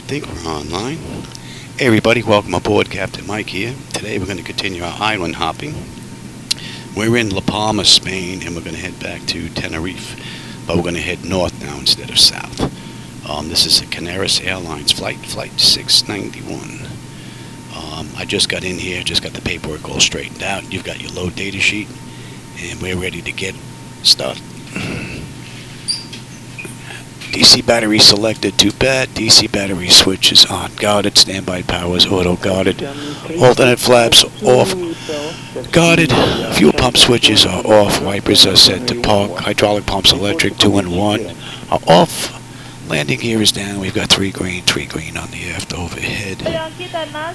think we're online. Hey everybody, welcome aboard. Captain Mike here. Today we're going to continue our island hopping. We're in La Palma, Spain, and we're going to head back to Tenerife. But we're going to head north now instead of south. This is a Canarias Airlines flight 691. I just got in here, just got the paperwork all straightened out. You've got your load data sheet, and we're ready to get started. DC battery selected to bat. DC battery switch is on. Guarded. Standby power is auto guarded. Alternate flaps off. Guarded. Fuel pump switches are off. Wipers are set to park. Hydraulic pumps electric 2 and 1 are off. Landing gear is down. We've got 3 green on the aft overhead.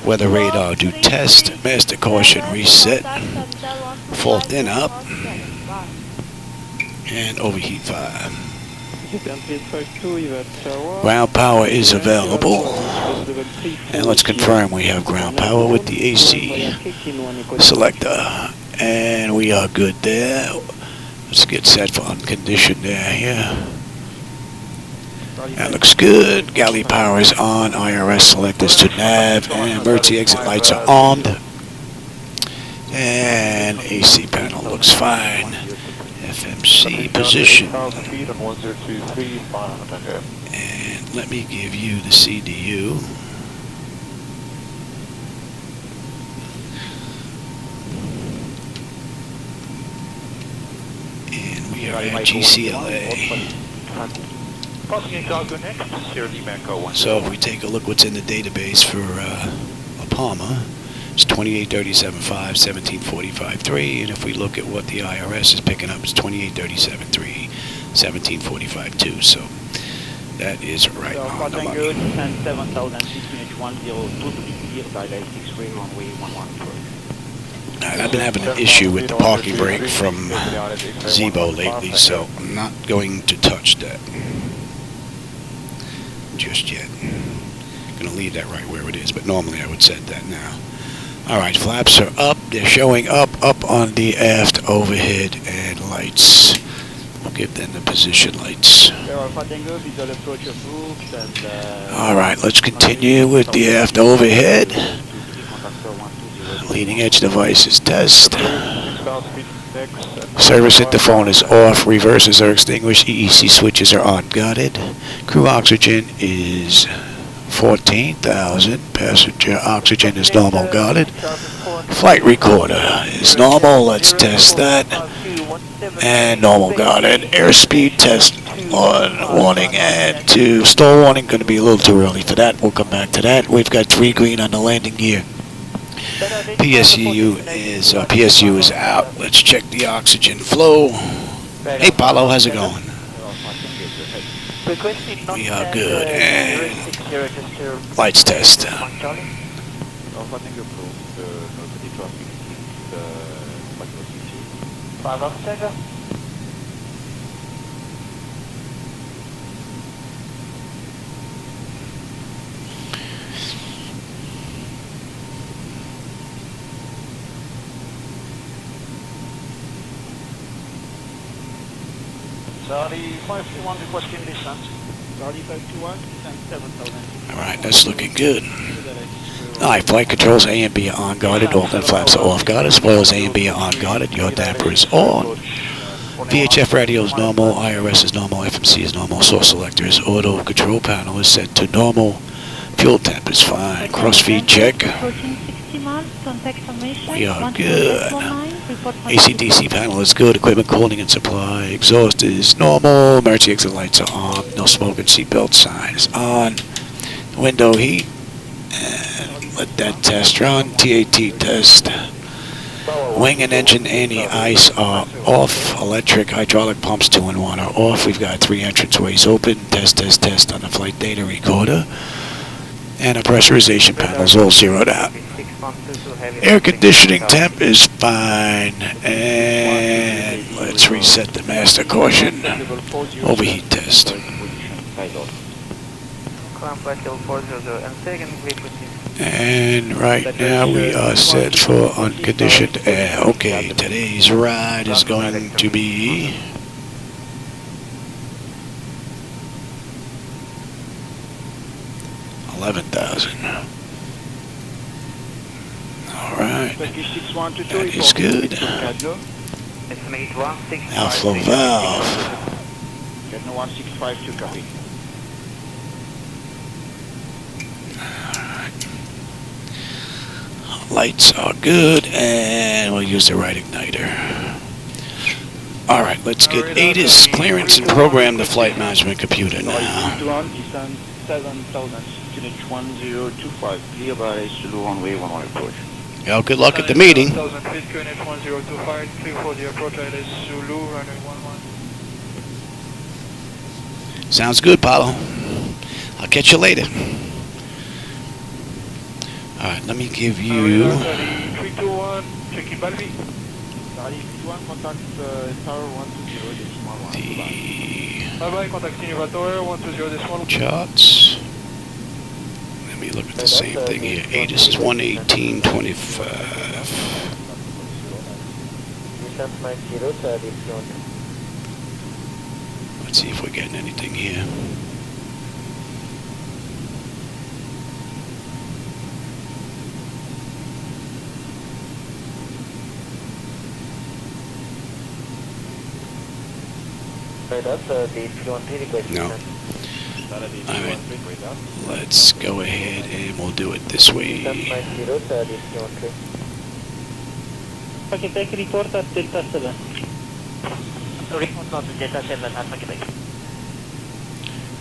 Weather radar do test. Master caution reset. Fault in up. And overheat 5. Ground power is available. And let's confirm we have ground power with the AC selector. And we are good there. Let's get set for unconditioned air here. That looks good. Galley power is on. IRS selectors to nav. And emergency exit lights are armed. And AC panel looks fine. FMC position. And let me give you the CDU. And we are at GCLA. So if we take a look what's in the database for Palma, it's 2837.5, 1745.3, and if we look at what the IRS is picking up, it's 2837.3, 1745.2. So that is right on the money. I've been having an issue with the parking brake from Zibo lately, so I'm not going to touch that just yet. I'm going to leave that right where it is, but normally I would set that now. Alright, flaps are up. They're showing up on the aft overhead and lights. We'll give them the position lights. Alright, let's continue with the aft overhead. Leading edge devices test. Service interphone is off. Reversers are extinguished. EEC switches are on. Guarded. Crew oxygen is 14,000. Passenger oxygen is normal. Guarded. Flight recorder is normal. Let's test that. And normal guarded. Airspeed test on. Warning and 2. Stall warning. Going to be a little too early for that. We'll come back to that. We've got 3 green on the landing gear. PSU is out. Let's check the oxygen flow. Hey Paulo, how's it going? We are good. And lights test. Alright, that's looking good. Alright, flight controls A and B are on guarded, alternate flaps are off guarded, spoilers A and B are on guarded, your damper is on. VHF radio is normal, IRS is normal, FMC is normal, source selector is auto, control panel is set to normal, fuel temp is fine, cross feed check. We are good. AC/DC panel is good. Equipment cooling and supply. Exhaust is normal. Emergency exit lights are on. No smoking. Seatbelt sign is on. Window heat. And let that test run. TAT test. Wing and engine anti-ice are off. Electric hydraulic pumps 2 and 1 are off. We've got 3 entranceways open. Test on the flight data recorder. And our pressurization panels all zeroed out. Air conditioning temp is fine. And let's reset the master caution. Overheat test. And right now we are set for unconditioned air. Okay, today's ride is going to be 11,000. Alright. That is good. Outflow valve. Getting 1652 copy. Lights are good, and we'll use the right igniter. Alright, let's get ATIS clearance and program the flight management computer now. 7,000, unit 1025, clear by Zulu runway 11 approach. Well, good luck at the meeting. 1000 feet, unit 1025, clear for the approach, ILSZ Zulu, runway 11. Sounds good, Paulo. I'll catch you later. Alright, let me give you 321, checking Balvi. 321, contact tower 120.1. Bye-bye, contacting your tower 120.1. charts. Let me look at the same thing here. ATIS is 118.25. Let's see if we're getting anything here. No. Alright. Let's go ahead and we'll do it this way. Flightdeck report at Delta 7. Report at Delta 7 at Flightdeck.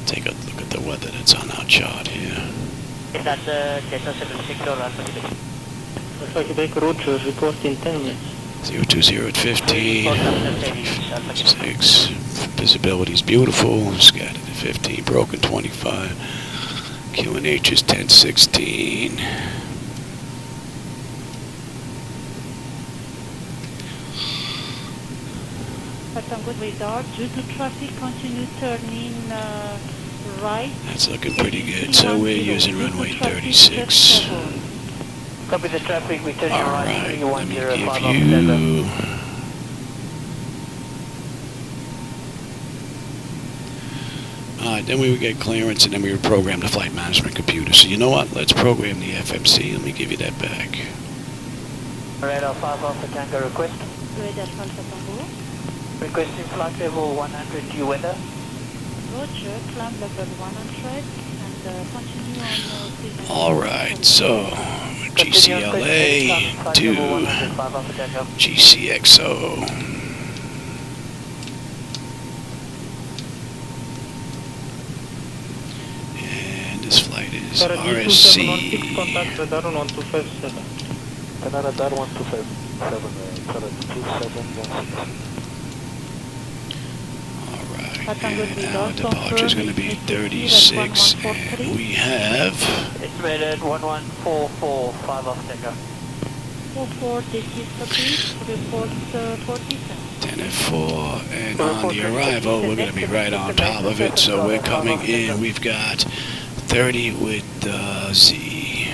Take a look at the weather that's on our chart here. Is that Delta 7 sector at Flightdeck? Flightdeck route report in 10 minutes. 020 at 15. 6. Visibility is beautiful. Scattered at 15. Broken 25. QNH is 1016. Some good radar. Due to traffic, continue turning right. That's looking pretty good. So we're using runway 36. Copy the traffic, we turn right. Alright, let me give you... Alright, then we would get clearance and then we would program the flight management computer. So you know what? Let's program the FMC. Let me give you that back. Radar 5 Alpha Tango request. Radar 5 Alpha Tango. Requesting flight level 100 due weather. Roger, climb level 100 and continue on... Alright, so GCLA to GCXO. And this flight is RSC. Contact radar 1257. Radar 1257, Our departure is going to be 36, and we have... It's rated 1144, 5 off Tango. 44, this is the beach, report 47. 10 at 4, and on the arrival, we're going to be right on top of it, so we're coming in. We've got 30 with Z,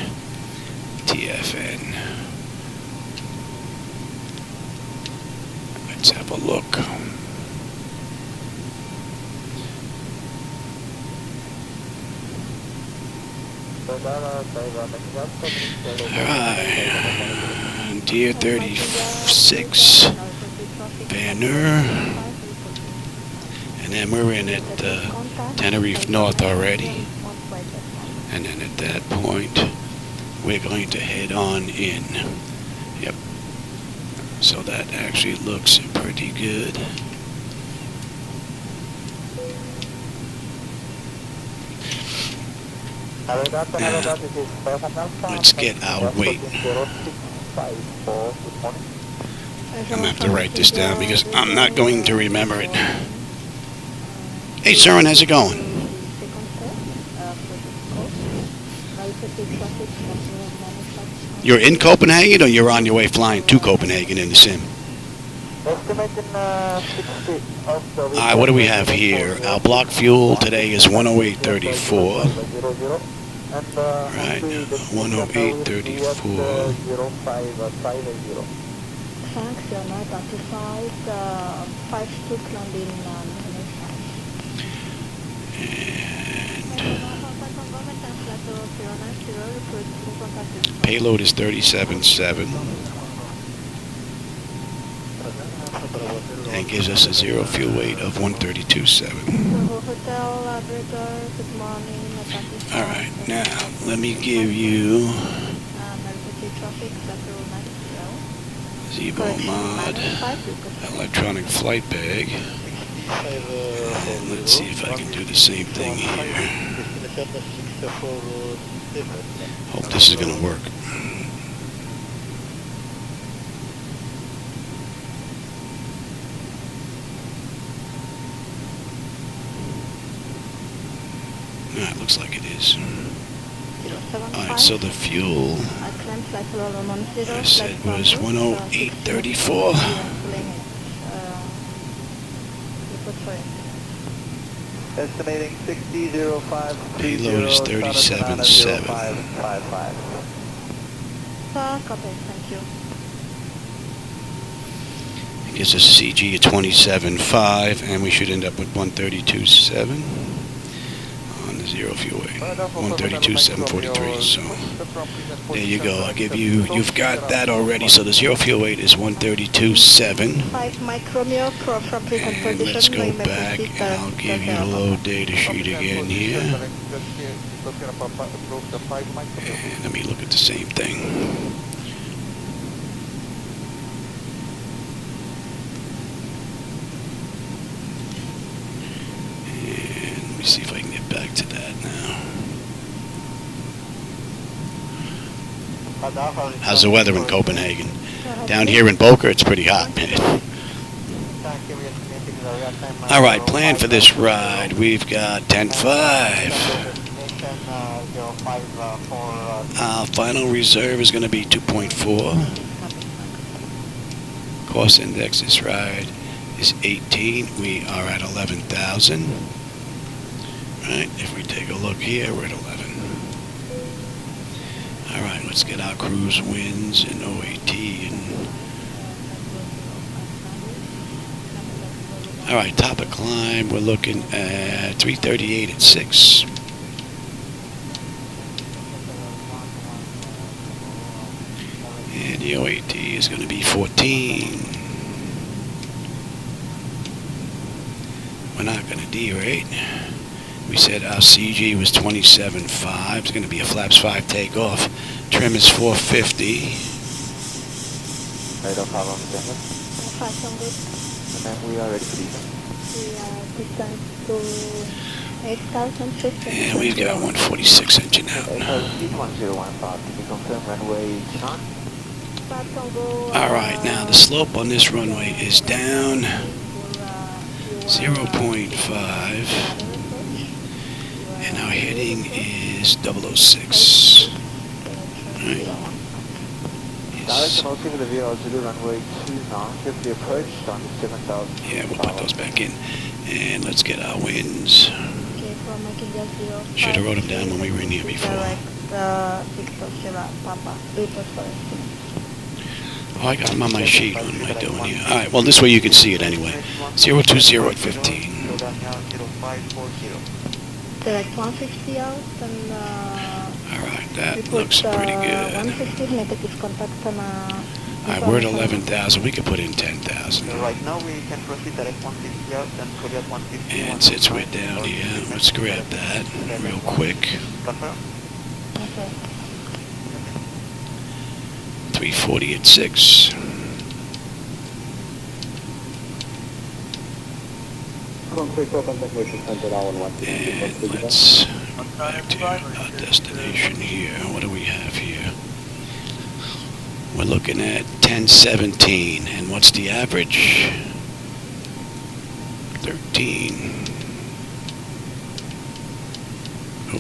TFN. Let's have a look. Alright, Deer 36, Banner, and then we're in at Tenerife North already, and then at that point we're going to head on in. Yep, so that actually looks pretty good. Now, let's get our weight. I'm going to have to write this down because I'm not going to remember it. Hey, Søren, how's it going? You're in Copenhagen or you're on your way flying to Copenhagen in the sim? What do we have here? Our block fuel today is 108.34. Right, 108.34. Thanks, you're not identified. 52 landing and Payload is 37.7 and gives us a zero fuel weight of 132.7. Hotel operator, good morning. All right, now let me give you Traffic, Zibo mod, electronic flight bag. And let's see if I can do the same thing here. Hope this is going to work. It looks like it is. Alright, so the fuel I said was 108.34. Estimating 6005. Payload is 37.7. Copy, thank you. It gives us a CG of 27.5, and we should end up with 132.7 on the zero fuel weight. 132.743. So there you go. I'll give you. You've got that already. So the zero fuel weight is 132.7. 5 micromeo from present And position. let's go back, and I'll give you the load data sheet again here. And let me look at the same thing. See if I can get back to that now. How's the weather in Copenhagen? Down here in Boca, it's pretty hot, man. All right, plan for this ride. We've got 10.5. Our final reserve is going to be 2.4. Cost index this ride is 18. We are at 11,000. Right, if we take a look here, we're at 11. All right, let's get our cruise winds and OAT. All right, top of climb, we're looking at 338 at 6. And the OAT is going to be 14. We're not going to derate. We said our CG was 27.5. It's going to be a flaps 5 takeoff. Trim is 450. Right off how long is that? 500. And we are ready for these. We are distance to 8,050. And we've got 146 engine out. 1015, can you confirm runway on? All right, now the slope on this runway is down 0.5. And our heading is 006. Right. Yes. Runway 29, if we approach on 7,000. Yeah, we'll put those back in. And let's get our winds. Should have wrote them down when we were in here before. Oh, I got them on my sheet. What am I doing here? All right, well, this way you can see it anyway. 020 at 15. Direct 150 out and Alright, that looks pretty good. 150 negative contact na. Alright, we're at 11,000. We could put in 10,000. Right now we can proceed direct 150 out and Korea 150. And since we're down here, let's grab that real quick. Confirm? Okay. 340 at 6. And let's back to our destination here. What do we have here? We're looking at 1017. And what's the average? 13. Oh.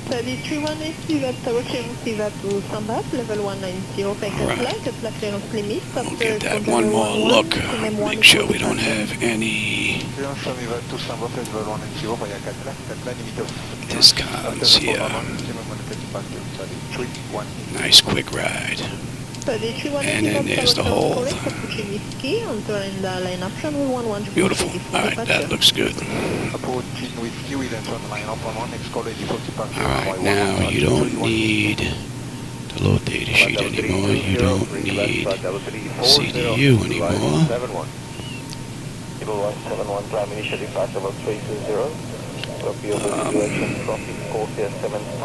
33-180, that's our clearance to Sambat, level 190, Alright. flight, that's the clearance limit. We'll get that one more look. Make sure we don't have any discounts here. Nice quick ride. And then there's the hold. Beautiful. Alright, that looks good. Alright, now you don't need the load data sheet anymore. You don't need CDU anymore.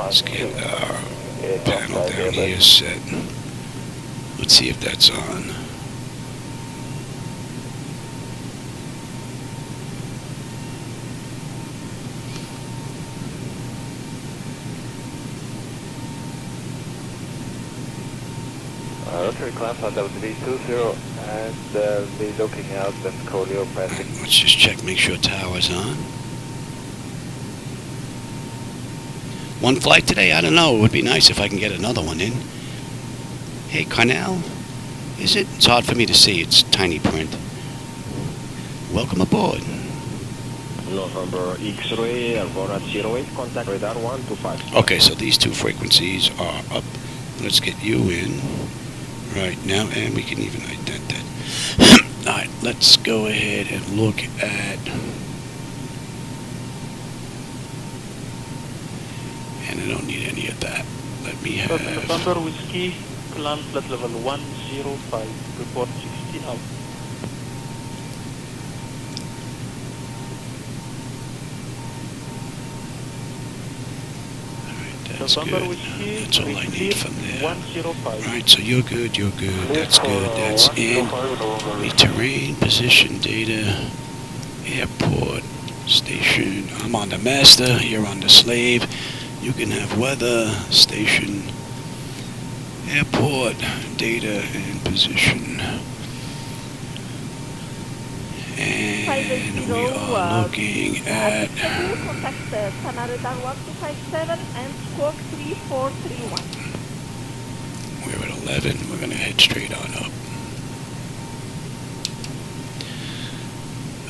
Let's get our panel down here set. Let's see if that's on. Rotary clamp on WD20 and be looking out and Colio pressing. Let's just check, make sure tower's on. One flight today? I don't know. It would be nice if I can get another one in. Hey, Carnell, is it? It's hard for me to see. It's tiny print. Welcome aboard. November X-ray, Aurora 08, contact radar 125. Okay, so these two frequencies are up. Let's get you in right now, and we can even ident that. Alright, let's go ahead and look at... And I don't need any of that. Let me have... November Whiskey, climb flight level 105, report 16 out. That's good. That's all I need from there. Alright, so you're good, you're good. That's good, that's in. The terrain, position, data, airport, station. I'm on the master, you're on the slave. You can have weather, station, airport, data, and position. And we are looking at... Contact Canarias 1257 and squawk 3431. We're at 11. We're going to head straight on up.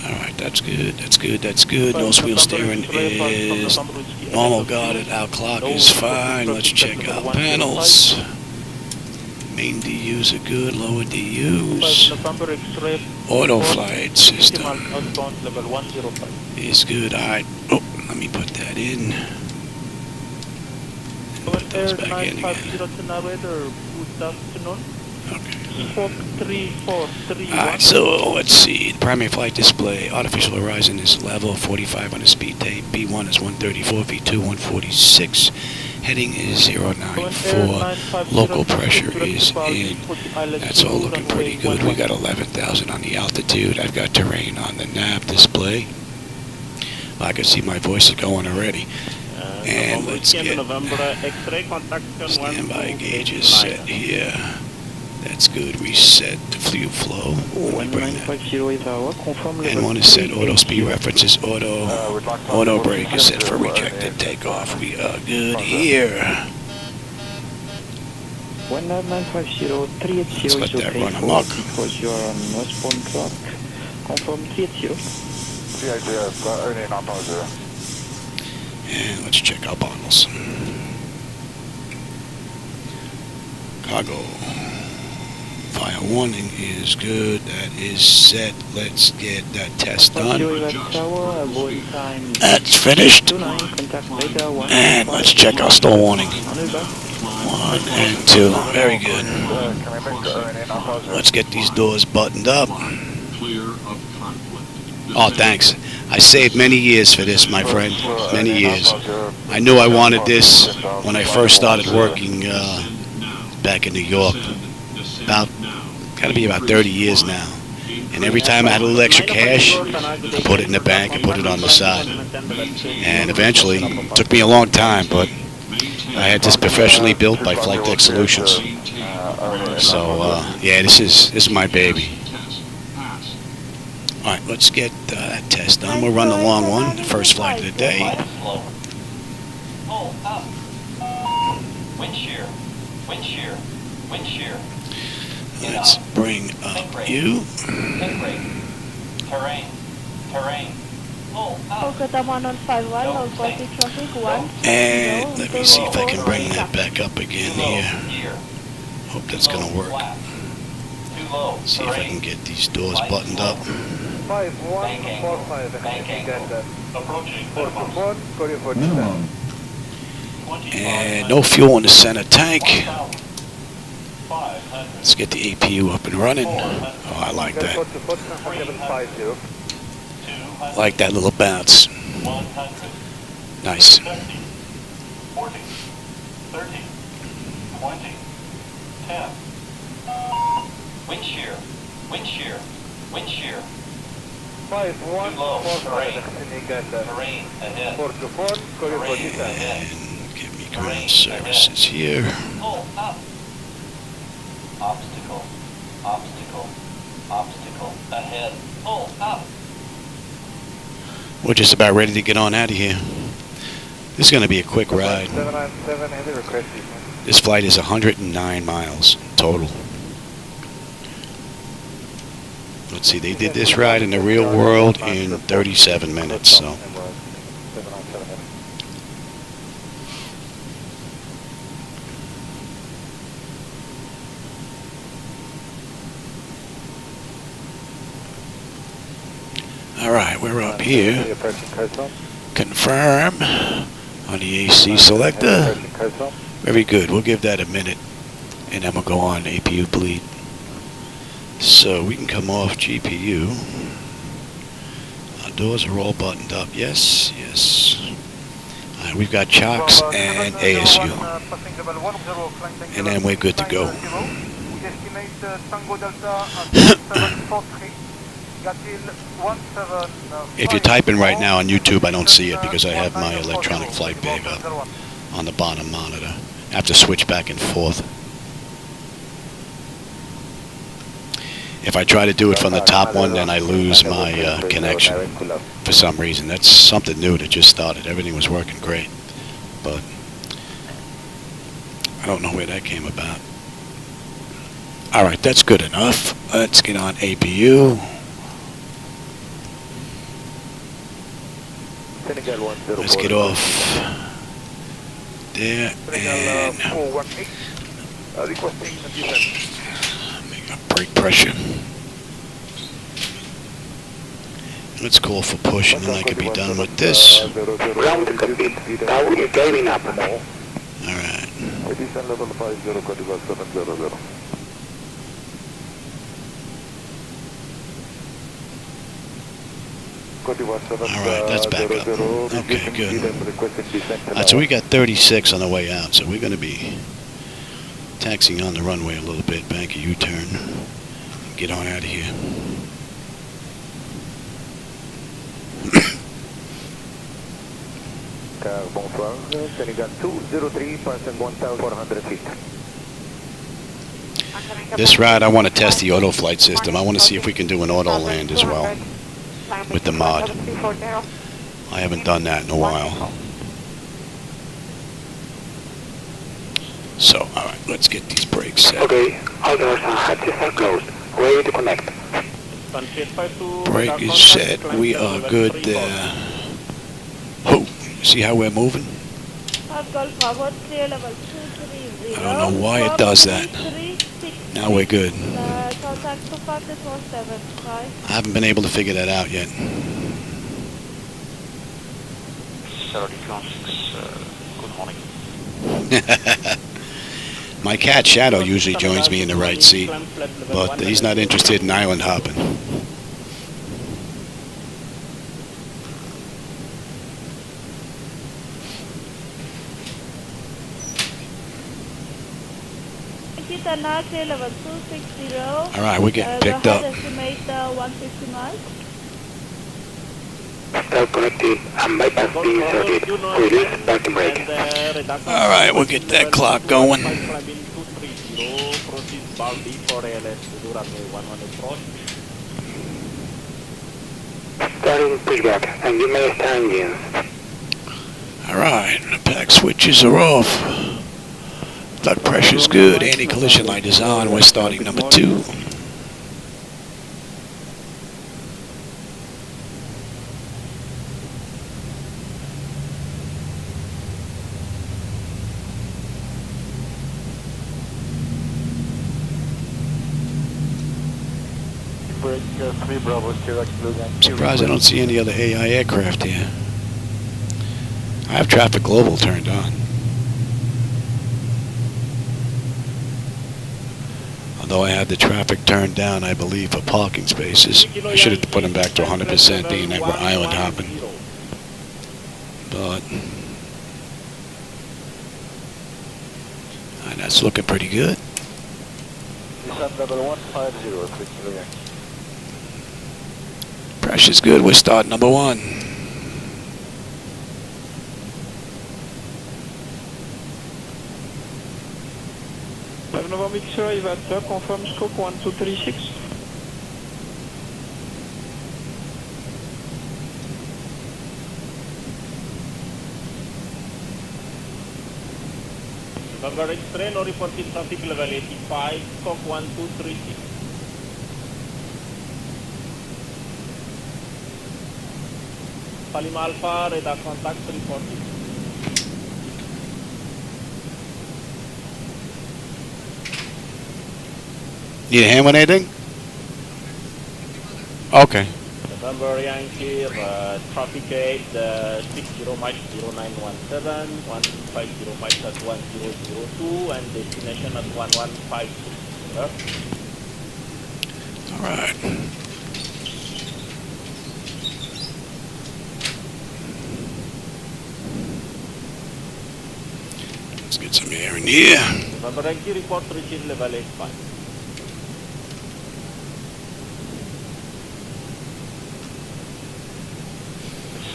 Alright, that's good. That's good. That's good. Nose wheel steering is normal. Got it. Our clock is fine. Let's check our panels. Main DUs are good. Lower DUs. Auto flight system is good. Alright. Oh, let me put that in. Put those back in again. Okay. Alright, so let's see. The primary flight display, artificial horizon is level 45 on the speed tape. B1 is 134, B2 146. Heading is 094. Local pressure is in. That's all looking pretty good. We got 11,000 on the altitude. I've got terrain on the nav display. I can see my voice is going already. And let's get standby gauges set here. That's good. Reset the fuel flow. And one is set auto speed references, auto brake is set for rejected takeoff. We are good here. Let's let that run amok. And let's check our bottles. Cargo. Fire warning is good. That is set. Let's get that test done. That's finished. And let's check our stall warning. 1 and 2. Very good. Let's get these doors buttoned up. Oh, thanks. I saved many years for this, my friend. Many years. I knew I wanted this when I first started working back in New York. Gotta be about 30 years now. And every time I had a little extra cash, I put it in the bank and put it on the side. And eventually, it took me a long time, but I had this professionally built by Flightdeck Solutions. So, yeah, this is my baby. Alright, let's get that test done. We'll run the long one, the first flight of the day. Oh, up. Wind shear. Wind shear. Wind shear. Let's bring up you. Terrain. Terrain. Oh, up. And let me see if I can bring that back up again here. Hope that's gonna work. Too low. See if I can get these doors buttoned up. 5145, Approaching 44, Korea 47. And no fuel in the center tank. Let's get the APU up and running. Oh, I like that. 750. I like that little bounce. 100. Nice. 40, 30, 20, 10. Wind shear, wind shear, wind shear. 5145, Terrain ahead. 44, Korea 47. Ahead. And give me ground services here. Pull up. Obstacle, obstacle, obstacle. Ahead. Pull up. We're just about ready to get on out of here. This is going to be a quick ride. 797, heavy request. This flight is 109 miles total. Let's see, they did this ride in the real world in 37 minutes, so. All right, we're up here. Confirm on the AC selector. Very good. We'll give that a minute, and then we'll go on APU bleed. So we can come off GPU. Our doors are all buttoned up. Yes, yes. All right, we've got chocks and ASU, and then we're good to go. If you're typing right now on YouTube, I don't see it because I have my electronic flight bag up on the bottom monitor. I have to switch back and forth. If I try to do it from the top one, then I lose my connection for some reason. That's something new that just started. Everything was working great, but I don't know where that came about. All right, that's good enough. Let's get on APU. Let's get off there and make up brake pressure. Let's call for push, and then I could be done with this. All right. Alright, that's back up. Okay, good. Alright, so we got 36 on the way out, so we're going to be taxiing on the runway a little bit, bank a U-turn, get on out of here. Bonsoir, Senegal 203, passing 1,400 feet. This ride, I want to test the auto flight system. I want to see if we can do an auto land as well with the mod. I haven't done that in a while. So, alright, let's get these brakes set. Okay, all doors and hatches are closed. Ready to connect. Brake is set. We are good there. Oh, see how we're moving? I don't know why it does that. Now we're good. I haven't been able to figure that out yet. Good morning. My cat Shadow usually joins me in the right seat, but he's not interested in island hopping. All right, we're getting picked up. Start connected and bypass being inserted. Release parking brake. All right, we'll get that clock going. Starting pushback, and you may start engines. All right, the pack switches are off. Blood pressure's good. Anti-collision light is on. We're starting number 2. break 3 Bravo, Sierra Blue Yankee. Surprised I don't see any other AI aircraft here. I have traffic global turned on. Although I had the traffic turned down, I believe, for parking spaces. I should have put them back to 100% being that we're island hopping. But that's looking pretty good. Descent level 150, 3 Kilo Yankee. Pressure's good. We're starting number 1. November X-ray, Vector, confirm stroke 1236. November X-ray, no reported traffic level 85, stroke 1236. Palma Alpha, radar contact reported. Need a hand with anything? Okay. November Yankee, traffic aid, 60 miles 0917, 150 miles at 1002, and destination at 1156. All right. Let's get some air in here. November Yankee, report reaching level 85.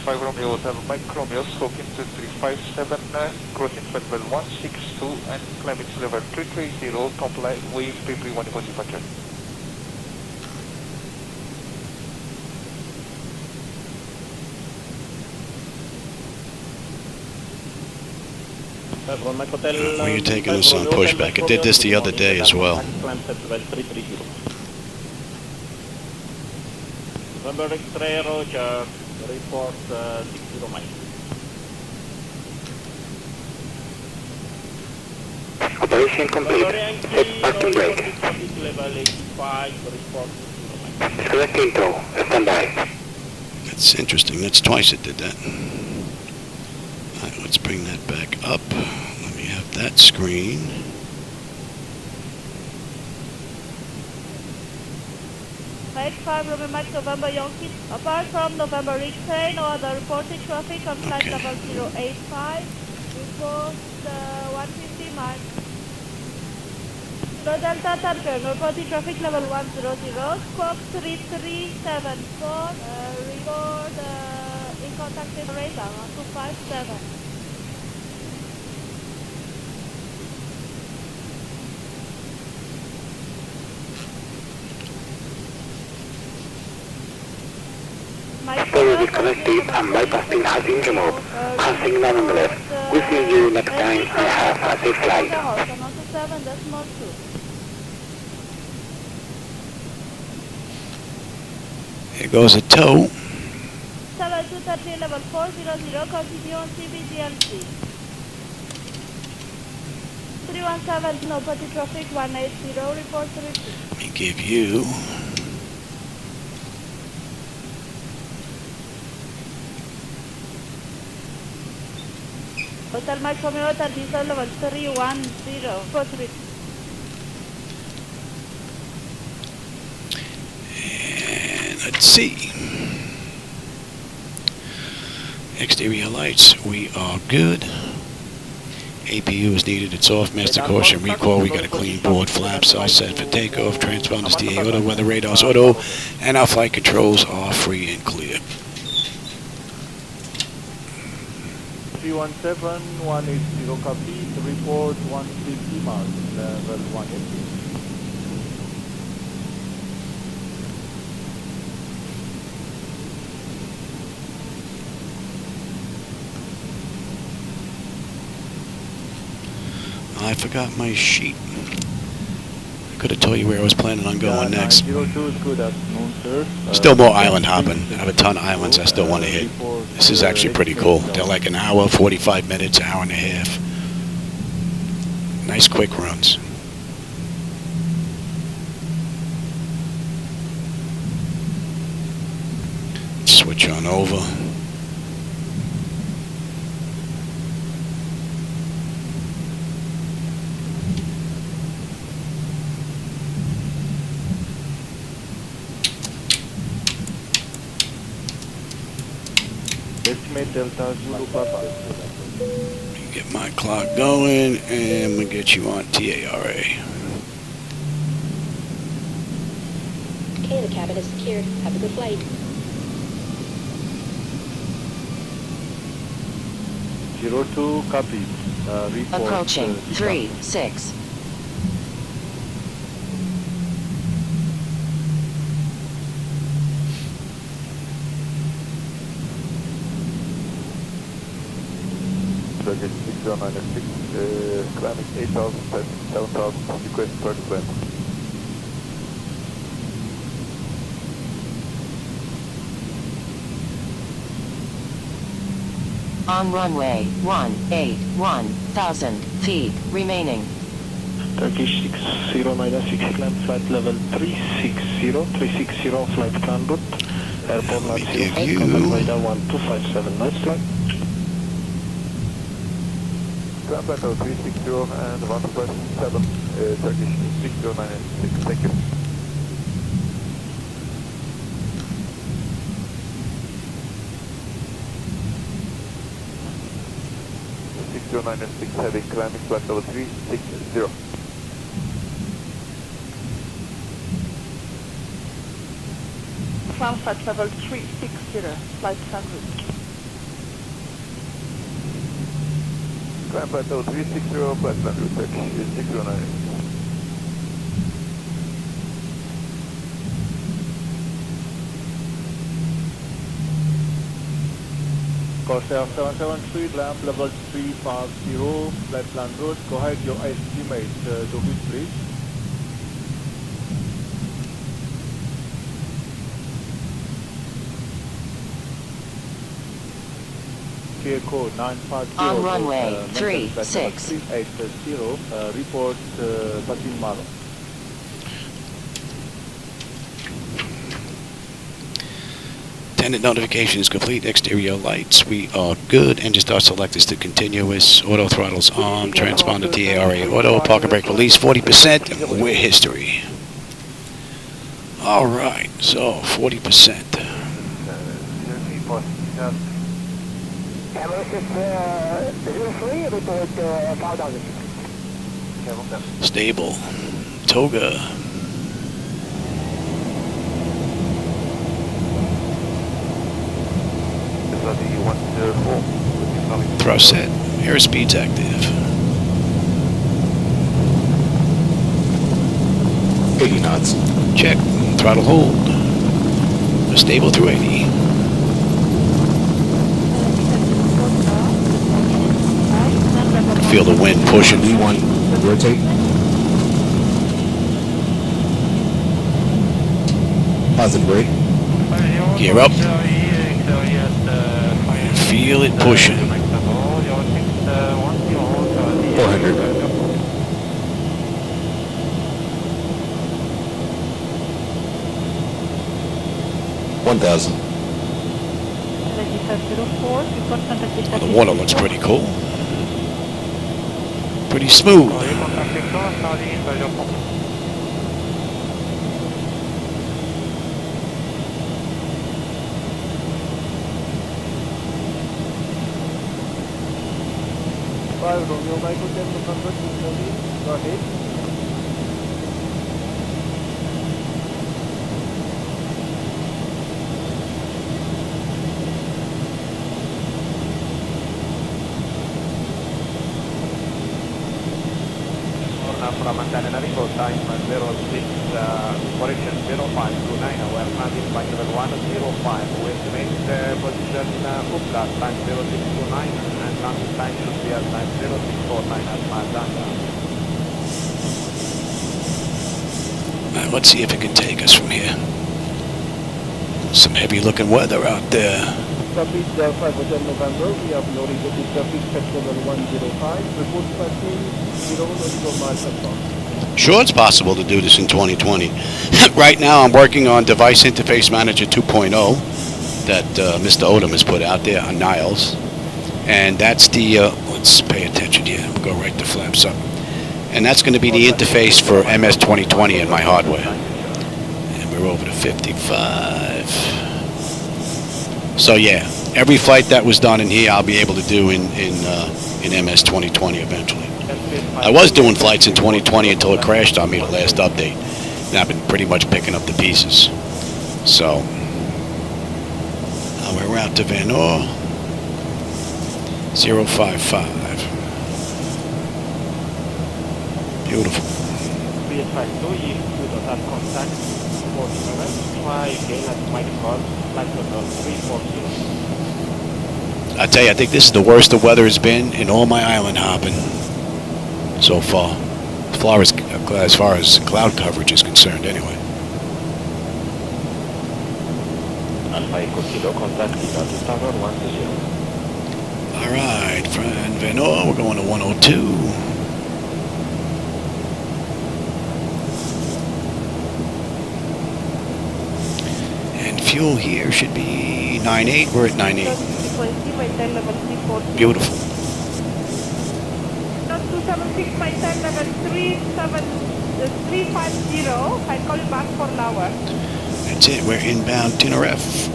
5 Romeo, 7 Mike Romeo, stroking 2357, crossing flight level 162 and climbing to level 330, comply with 331 for departure. Well, you're taking us on pushback. I did this the other day as well. November X-ray, Roger. Report 60 miles. Operation complete. Set parking brake. Level 85, report 60 miles. Select intro. Stand by. That's interesting. That's twice it did that. All right, let's bring that back up. Let me have that screen. Mike 5 Roman Mike November Yankee. Apart from November X-ray, no other reported traffic on flight level 085. Report 150 miles. Kilo Delta Tanker, no reported traffic level 100. Squawk 3374. Report in contact with radar 257. Follow the collective and bypassing has been removed. Passing nonetheless. We'll see you next time and have a safe flight. Here goes a tow. 7230 level 400, continue on CBGLC. 317, no party traffic, 180, report 32. Let me give you... Hotel Mike Romeo, Hotel Diesel level 310, report 32. And let's see. Exterior lights, we are good. APU is needed, it's off. Master caution, recall, we got a clean board. Flaps all set for takeoff. Transponders DA auto, weather radars auto, and our flight controls are free and clear. 317, 180 copy, report 150 miles, level 180. I forgot my sheet. I could have told you where I was planning on going next. 902 is good afternoon, sir. Still more island hopping. I have a ton of islands I still want to hit. This is actually pretty cool. They're like an hour, 45 minutes, hour and a half. Nice quick runs. switch on over. Estimate Delta Zulu Papa. Get my clock going, and we'll get you on TARA. Okay, the cabin is secured. Have a good flight. 02, copy. Report. Approaching 3-6. Turkish 6096, climbing 8,000, 7,000, request for the plan. On runway 181,000 feet remaining. Turkish 6096, climb flight level 360, flight plan route. Airport Let me lot give 08, you- contact radar 1257, nice flight. Climb flight level 360 and 157, Turkish 6096, thank you. Heavy climbing flight level 360. Climb flight level 360, flight plan route. Climb flight level 360, flight plan route, Turkish 6096. Corsair 773, climb level 350, flight plan route. Go ahead, your estimate, Dohit, please. Clear code 950. On runway 36. 380, report Basim Malo. Attendant notification is complete. Exterior lights, we are good. Engine start select is to continuous. Auto throttles on. Transponder TARA auto. Parking brake release 40%. And we're history. All right, so 40%. Stable. Toga. Thrust set. Airspeed's active. 80 knots. Check. Throttle hold. Stable through 80. Feel the wind pushing. V1, rotate. Positive brake. Gear up. Feel it pushing. 400. 1,000. Oh, the water looks pretty cool. Pretty smooth. Romeo Michael 10 to convert to go ahead. From Antananarivo, time 06, correction 0529, we're landing by level 105, we estimate position Upla, time 0629, and landing time should be at time 0649 at Mazanda. Alright, let's see if it can take us from here. Some heavy looking weather out there. Traffic 5 Hotel November, we have no reported traffic at level 105, report passing 0 miles per hour. Sure, it's possible to do this in 2020. Right now, I'm working on Device Interface Manager 2.0. that Mr. Odom has put out there on Niles. And that's the, let's pay attention here, we'll go right to flaps up. And that's going to be the interface for MS 2020 in my hardware. And we're over to 55. So yeah, every flight that was done in here, I'll be able to do in MS 2020 eventually. I was doing flights in 2020 until it crashed on me the last update. And I've been pretty much picking up the pieces. So, we're out to Van Oor. 055. Beautiful. I tell you, I think this is the worst the weather has been in all my island hopping so far, as far as cloud coverage is concerned anyway. All right, friend Van Oor, we're going to 102. And fuel here should be 98. We're at 98. Beautiful. 276, my time level 350. I'll call you back for an hour. That's it. We're inbound Tenerife.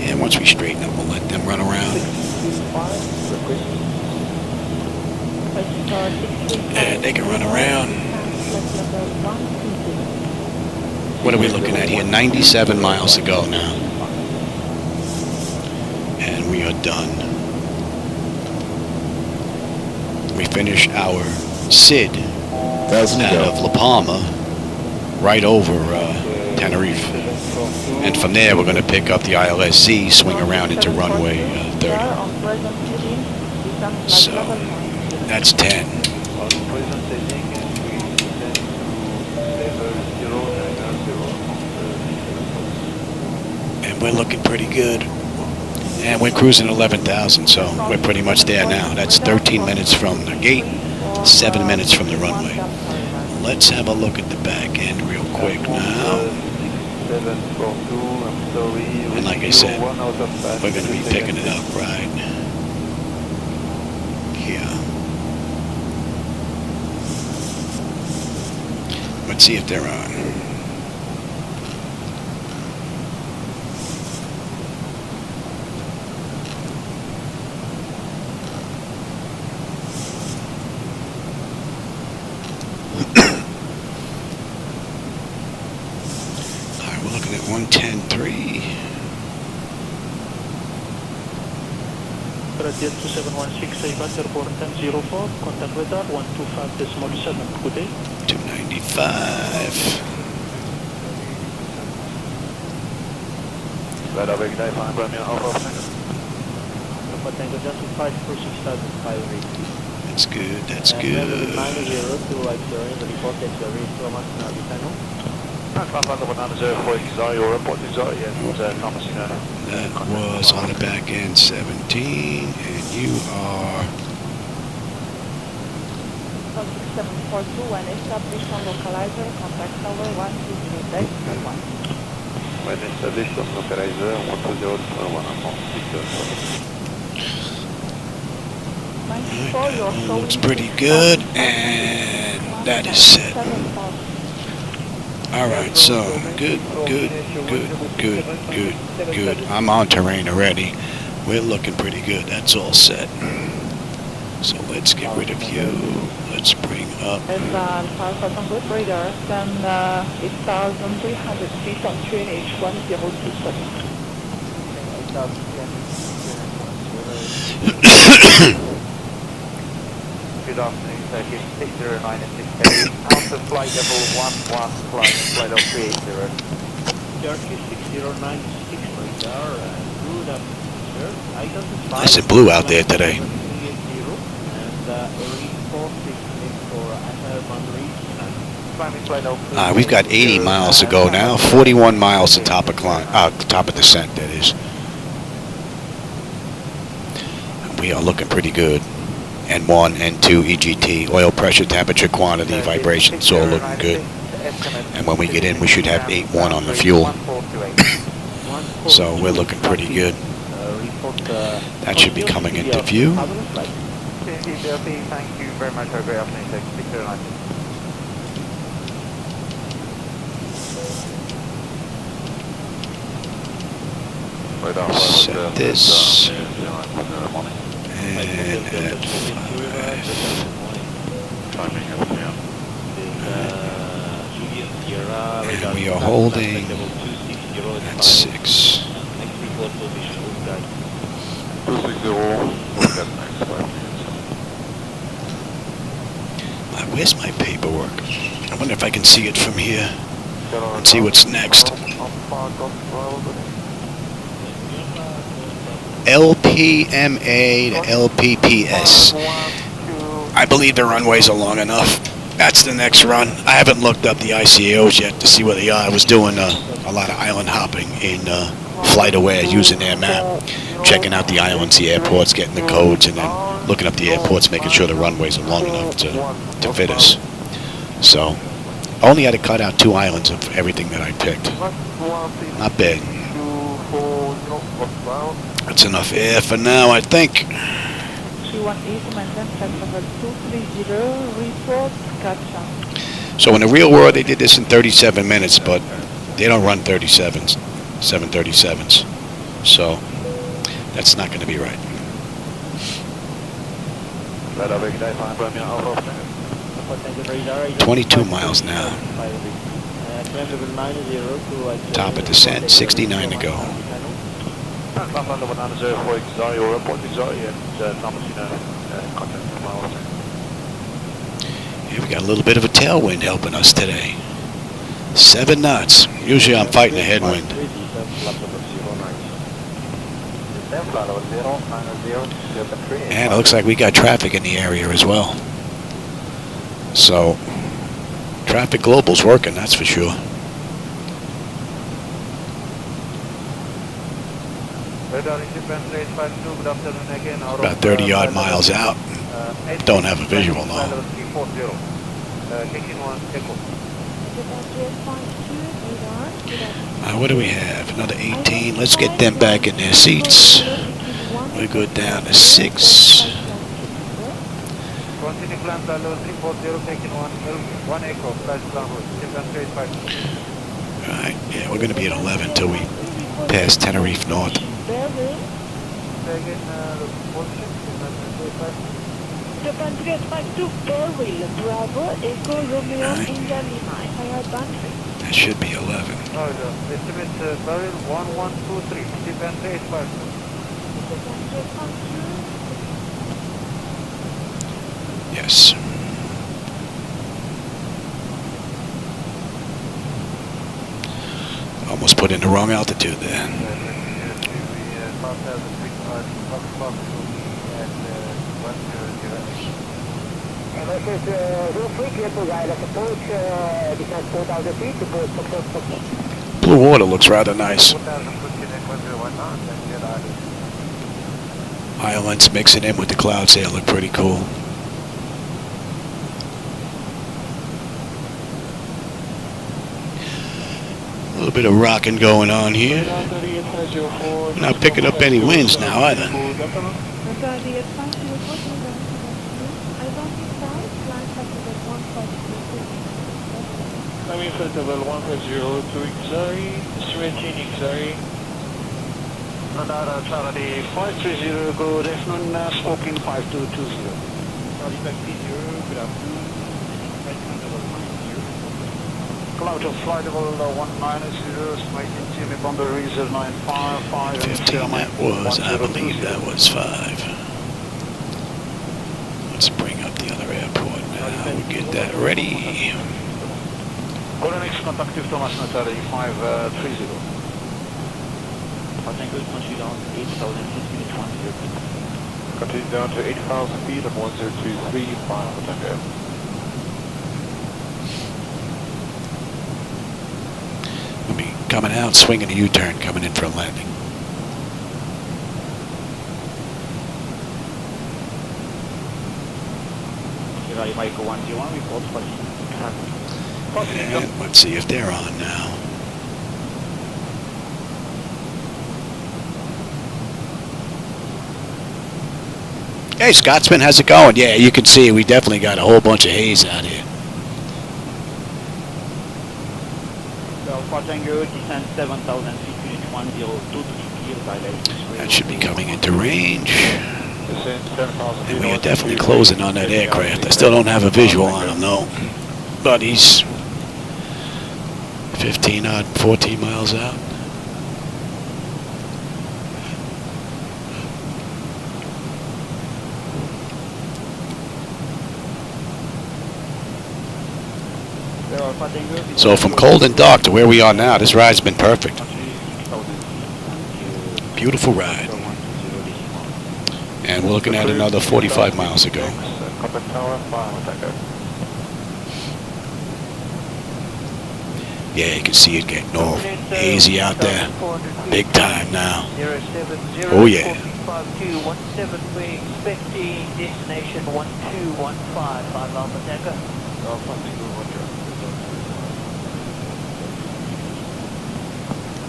And once we straighten up, we'll let them run around. And they can run around. What are we looking at here? 97 miles to go now. And we are done. We finish our SID out of La Palma, right over Tenerife. And from there, we're going to pick up the ILSZ, swing around into runway 30. So, that's 10. And we're looking pretty good. And we're cruising 11,000, so we're pretty much there now. That's 13 minutes from the gate, 7 minutes from the runway. Let's have a look at the back end real quick now. And like I said, we're going to be picking it up right here. Let's see if they're on. Alright, we're looking at 110.3. Jet 2716, Airbus Airport 1004, contact radar 125.7, good day. 295. Radar Brigade 5, Romeo Alpha, Tango just 546,580. That's good, that's good. 90 to report that you are ready to Thomas Navitano. That was on the back end 17, and you are 6742, when established on localizer, contact tower 123.1. When established on localizer 120.1. looks pretty good, and that is set. Alright, so good. I'm on terrain already. We're looking pretty good. That's all set. So let's get rid of you. Let's bring up. And Alpha Tango radar, then 8,300 feet on QNH 1027. Good afternoon, Turkish 609 and 680. Alpha flight level 11, flight of 380. Turkish 609 radar, good afternoon, sir. Nice and blue out there today. We've got 80 miles to go now. 41 miles to top of top of descent, that is. We are looking pretty good. N1, N2, EGT, oil pressure, temperature, quantity, vibrations, all looking good. And when we get in, we should have 8-1 on the fuel. So we're looking pretty good. That should be coming into view. Thank you very much. Have a great afternoon. Take 609. Set this. And at 5. And we are holding at 6. Where's my paperwork? I wonder if I can see it from here. Let's see what's next. LPMA to LPPS. I believe the runways are long enough. That's the next run. I haven't looked up the ICAOs yet to see where they are. I was doing a lot of island hopping in Flightaware using their map, checking out the islands, the airports, getting the codes, and then looking up the airports, making sure the runways are long enough to fit us. So, I only had to cut out 2 islands of everything that I picked. Not bad. That's enough air for now, I think. So in the real world, they did this in 37 minutes, but they don't run 737s. So that's not going to be right. 22 miles now. Top of descent, 69 to go. Yeah, we got a little bit of a tailwind helping us today. 7 knots. Usually I'm fighting a headwind. And it looks like we got traffic in the area as well. So, traffic global's working, that's for sure. About 30 odd miles out. Don't have a visual though. What do we have? Another 18. Let's get them back in their seats. We go down to 6. Alright, yeah, we're going to be at 11 until we pass Tenerife North. That should be 11. Yes. Almost put in the wrong altitude there. Blue water looks rather nice. Islands mixing in with the clouds there look pretty cool. A little bit of rocking going on here. We're not picking up any winds now either. Coming flight level 150 to Ixari, stretching Ixari. Radar Charlie 530, good afternoon, smoking 5220. Charlie 530, good afternoon. Cloud of flight level 190, smoking Jimmy boundaries 955. 15, that was, I believe that was 5. Let's bring up the other airport now. We'll get that ready. Next contact with Thomas Natali 530. Continue down to 8,000 feet, 10. Continue down to 8,000 feet of 1023, 5 Tango. We'll be coming out, swinging a U-turn, coming in for a landing. Mike 101, report for And let's see if they're on now. Hey, Scotsman, how's it going? Yeah, you can see we definitely got a whole bunch of haze out here. Alpha Tango, descent 7,000 feet, unit 102 to That should be coming into range. Descent 7,000 feet. And we are definitely closing on that aircraft. I still don't have a visual on him, though. But he's 15 odd, 14 miles out. So from cold and dark to where we are now, this ride's been perfect. Beautiful ride. And we're looking at another 45 miles to go. Yeah, you can see it getting all hazy out there. Big time now. Oh yeah. 17, we're expecting destination 1215, 5 Alpha Tango.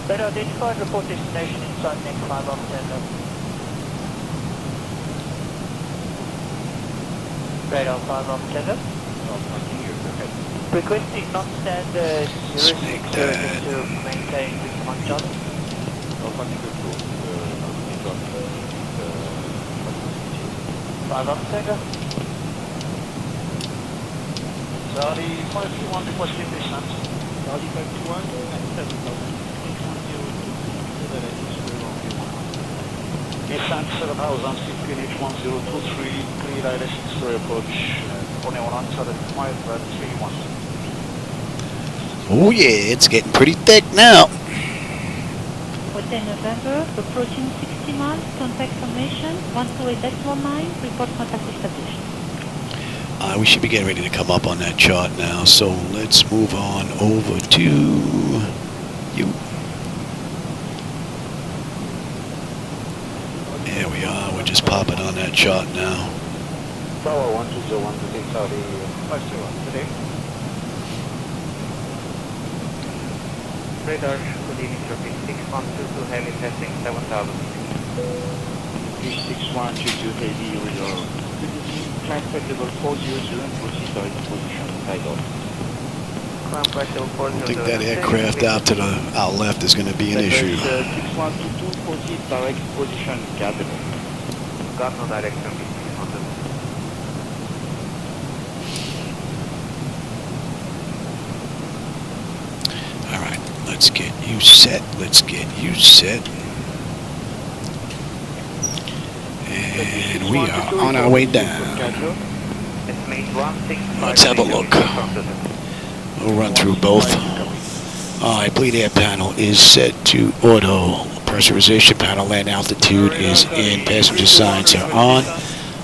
Better identified, report destination inside next 5 Alpha Tango. Radar 5 Alpha Tango. Requesting non-standard heuristic surface to maintain with 1 Charlie. 5 Alpha Tango. Charlie 521 requesting descent. Charlie 521 and 7,000. Descent 7,000 feet, unit 1023, clear ILSZ to approach, only 175.31. Oh yeah, it's getting pretty thick now. Hotel November, approaching 60 miles, contact formation, 128.19, report contact established. We should be getting ready to come up on that chart now, so let's move on over to you. There we are, we're just popping on that chart now. Tower 1201 to take Saudi 501 today. Radar, good evening, traffic 6122, heavy testing 7,000. 6122 heavy radar. Climb flight level 400 and proceed direct position title. Climb flight level 400. I don't think that aircraft out to the out left is going to be an issue. 6122 proceed direct position cabin. Got no direction on the Alright, let's get you set. Let's get you set. And we are on our way down. Let's have a look. We'll run through both. Alright, bleed air panel is set to auto. Pressurization panel, land altitude is in. Passenger signs are on.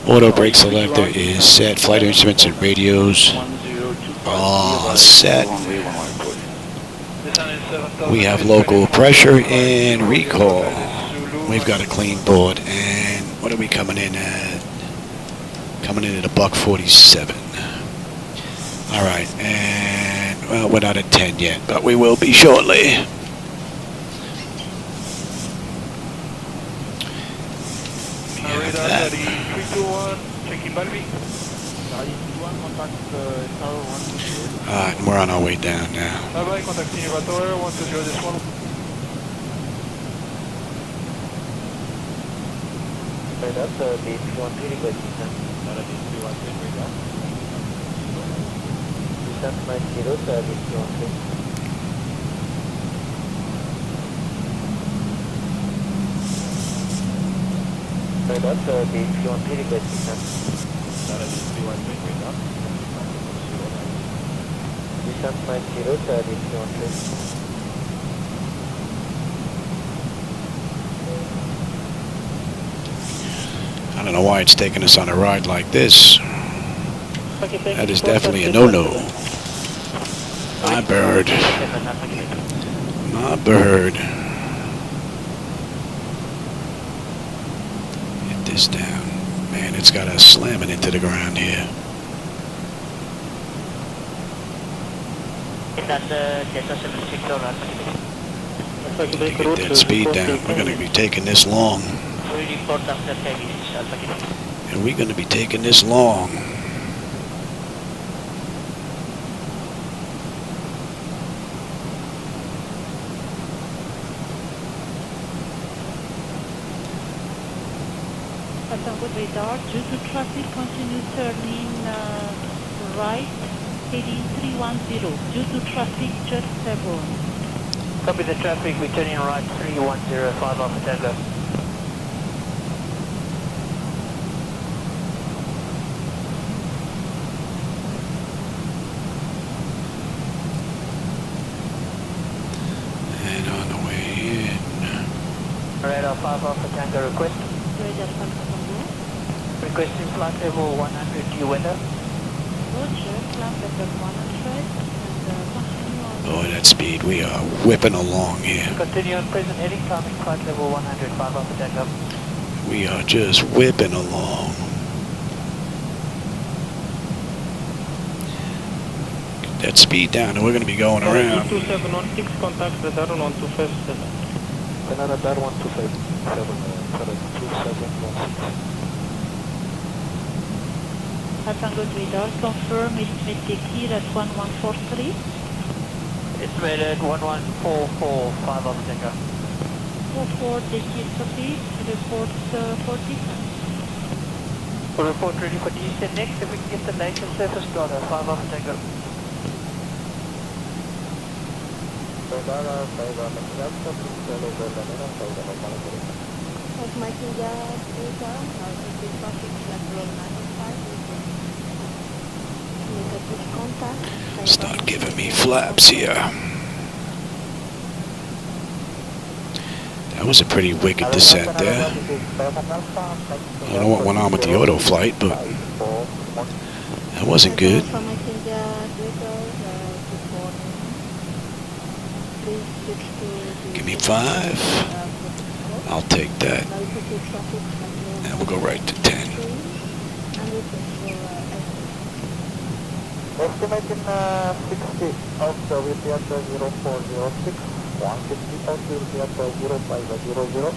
Auto brake selector is set. Flight instruments and radios are set. We have local pressure and recall. We've got a clean board. And what are we coming in at? Coming in at a buck 47. Alright, and well, we're not at 10 yet, but we will be shortly. That. Alright, we're on our way down now. Bye-bye, contacting you at Tower 120 this one. That's the B313 request descent. Descent 90, B313. That's the B313 request descent. Descent 90, B313. I don't know why it's taking us on a ride like this. That is definitely a no-no. My bird. My bird. Get this down. Man, it's got us slamming into the ground here. That's Delta 76 To get that speed down, we're going to be taking this long. We report after heavy Alpha Quebec. And we're going to be taking this long. Good radar, due to traffic, continue turning right, heading 310. Due to traffic, just 7. Copy the traffic, we're turning right 310, 5 Alpha Tango. And on the way in. Radar 5 Alpha Tango request. Radar 5 Alpha. Requesting flight level 100 to your window. Roger, flight level 100 and continue on. Oh, that speed, we are whipping along here. Continue on present heading, climbing flight level 100, 5 Alpha Tango. We are just whipping along. Get that speed down and we're going to be going around. 2716, contact radar 1257. Radar 1257, 2716. Tango radar, confirm estimate here at 1143. Estimated 1144, 5 Alpha Tango. 44 Dekir copy, report 40. Report ready for descent next, if we can get the nation surface data, 5 Alpha Tango. Start giving me flaps here. That was a pretty wicked descent there. I don't know what went on with the auto flight, but that wasn't good. Give me 5. I'll take that. And we'll go right to 10. Estimating 60 out with the 0406, 150 out with the 0500,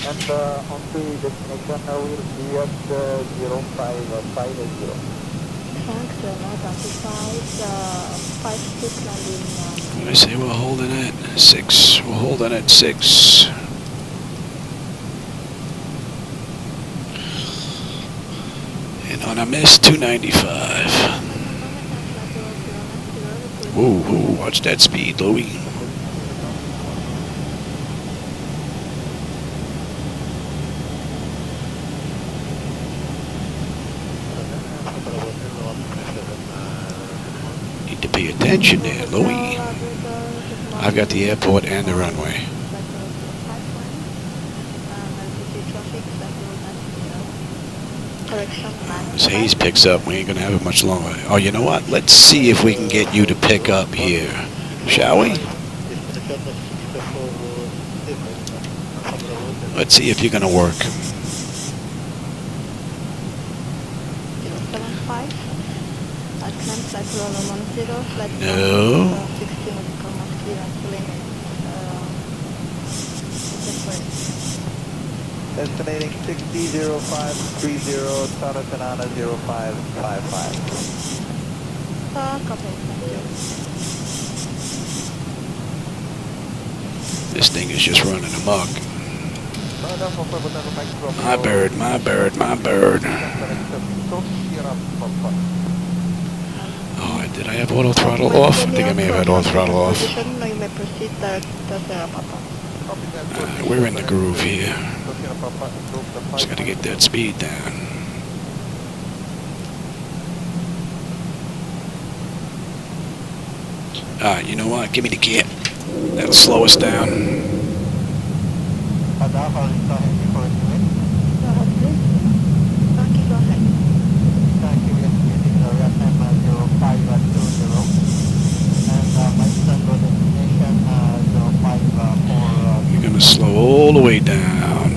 and on the destination will be at 0550. Thanks, not 56 landing. I say we're holding at 6. We're holding at 6. And on a miss, 295. Whoa, whoa, watch that speed, Louie. Need to pay attention there, Louie. I've got the airport and the runway. As haze picks up, we ain't gonna have it much longer. Oh, you know what? Let's see if we can get you to pick up here, shall we? Let's see if you're gonna work. 075. No. Estimating 600530, Santa Canana 0555. Copy, thank you. This thing is just running amok. My bird, my bird, my bird. Oh, did I have auto throttle off? I think I may have had auto throttle off. We're in the groove here. Just gotta get that speed down. Alright, you know what? Give me the kit. That'll slow us down. You're gonna slow all the way down.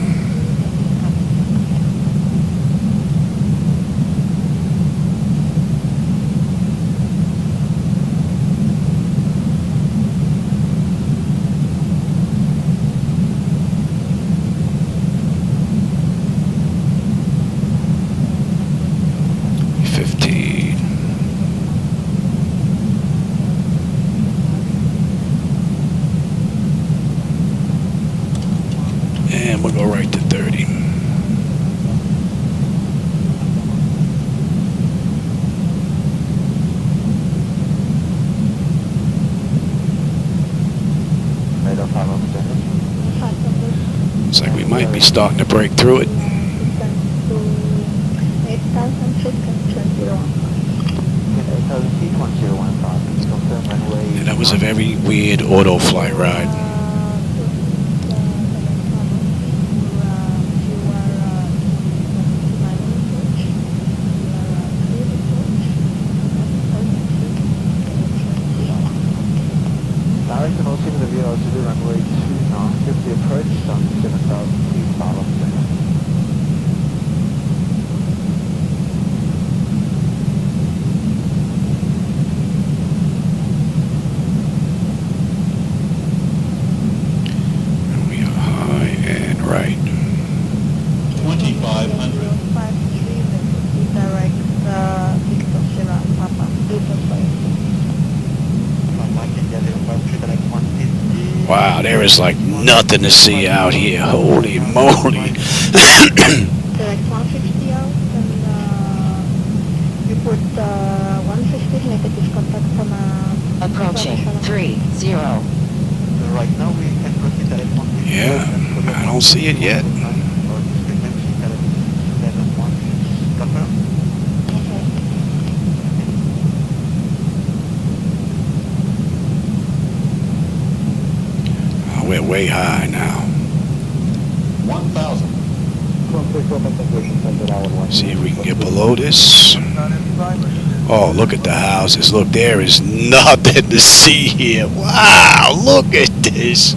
go right to 30. Looks like we might be starting to break through it. And that was a very weird auto flight ride. Direction 07 to the runway 29, 50 approach, on 7,000 feet, Palma. We are high and right. 2,500. Direct, Victor Sierra, Papa, 2.5. Wow, there is like nothing to see out here. Holy moly. Direct 160 out, and you put 150 negative contact from Approaching 30. Right now we can proceed direct 150. Yeah, I don't see it yet. Oh, we're way high now. 1,000. See if we can get below this. Oh, look at the houses. Look, there is nothing to see here. Wow, look at this.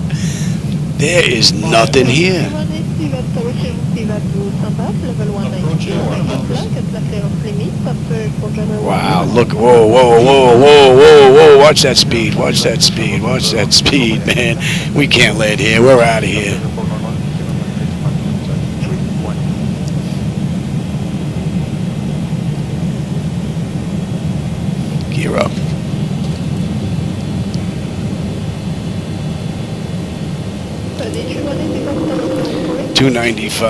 There is nothing here. Wow, look. Whoa, whoa, whoa, whoa, whoa, whoa. Watch that speed. Watch that speed. Watch that speed, man. We can't land here. We're out of here. Gear up. 295.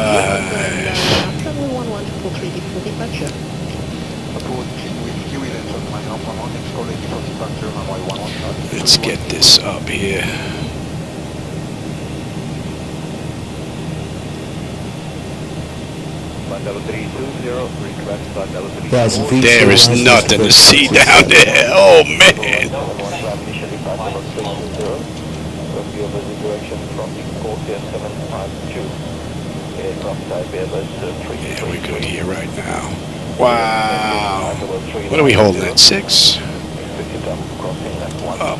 Let's get this up here. There is nothing to see down there. Oh man. Yeah, we're good here right now. Wow. What are we holding at 6? Up.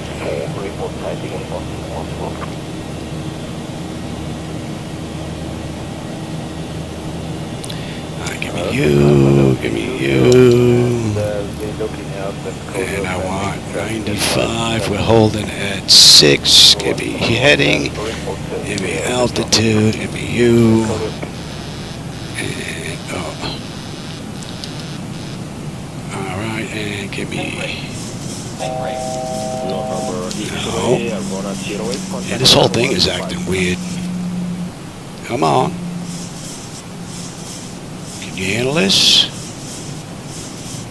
Give me you, give me you. And I want 95. We're holding at 6. Give me heading. Give me altitude. Give me you. And alright, and give me. No. Yeah, this whole thing is acting weird. Come on. Can you handle this?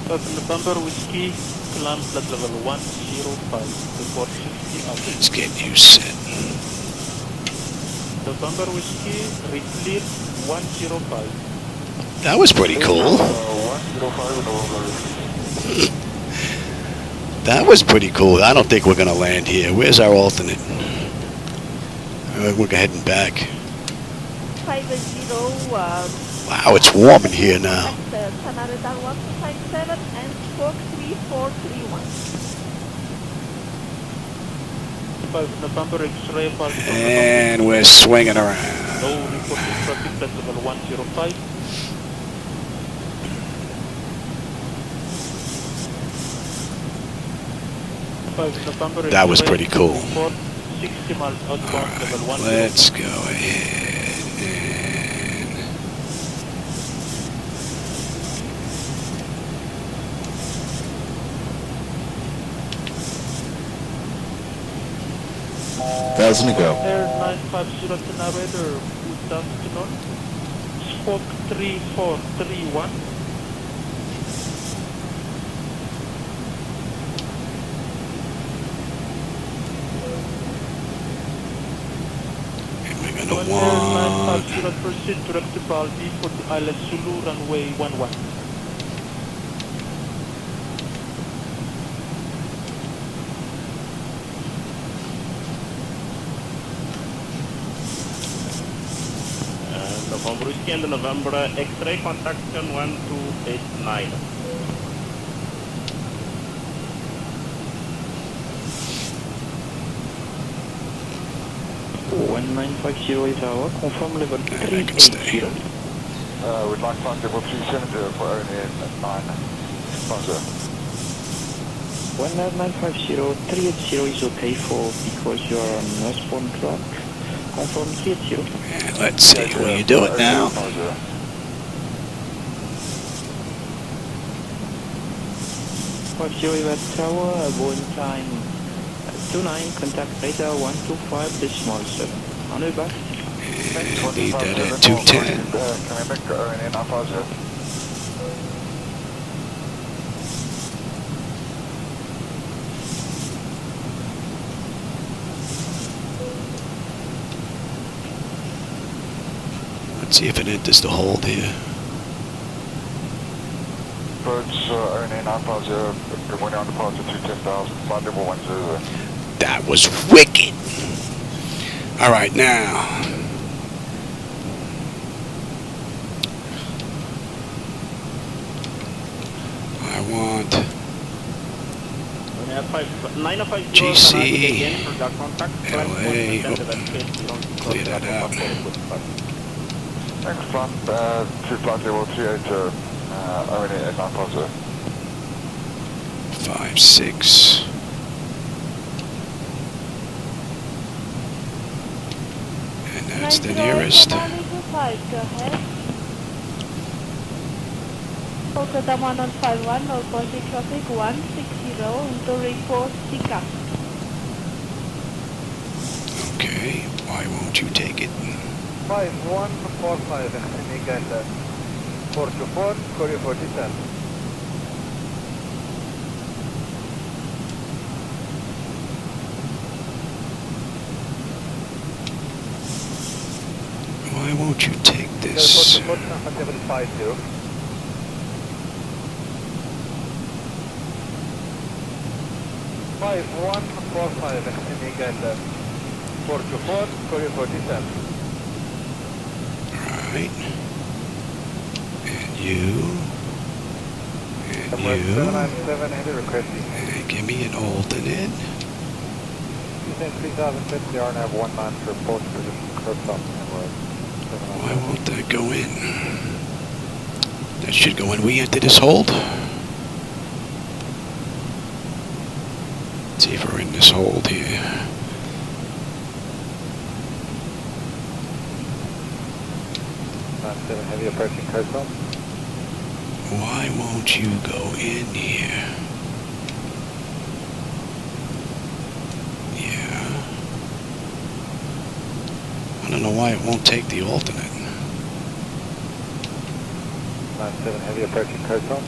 November Whiskey, climb flight level 105, report 60 out. Let's get you set. November Whiskey, reclear 105. That was pretty cool. That was pretty cool. I don't think we're going to land here. Where's our alternate? We're heading back. 50, wow, it's warm in here now. Canarias 1257 and stroke 3431. 5 November X-ray, And we're swinging around. no reported traffic, flight level 105. That was pretty cool. 60 miles outbound, level 105. Let's go ahead and 1,000 to go. Air 950 to narrator, good afternoon. Squawk 3431. And we're gonna want... 950 proceed direct to Balbi for the ILSZ Zulu runway 11. 1 and November X-ray contact 1289. 1950 tower, confirm level 380. We'd like flight level 370 for only 950. 1950, 380 is okay for because you are on westbound track. Confirm 380. And let's see, will you do it now? 50 at tower, Boeing time 29, contact radar 125.7. On the back. And leave that at 210. Let's see if it enters the hold here. Birds only 950, good morning on departure 210,000, flight level 10. That was wicked. All right, now. I want GCLA. Clear that out. Next flight, to flight level 380, only at 950. 56. And that's the nearest. Go ahead. Delta Dam 151, no positive traffic 160 into report Sika. Okay, why won't you take it? 5145, Miguel 424, Korea 47. Why won't you take this? 50. 5145, Miguel 424, Korea 47. Right. And you. And Number you. 797, heavy requesting. And give me an alternate. Descent 3050, RNAV 19 for post position, curve stop. Why won't that go in? That should go in. We enter this hold. Let's see if we're in this hold here. Heavy approaching coastal. Why won't you go in here? Yeah. I don't know why it won't take the alternate. 97 heavy approaching coastal.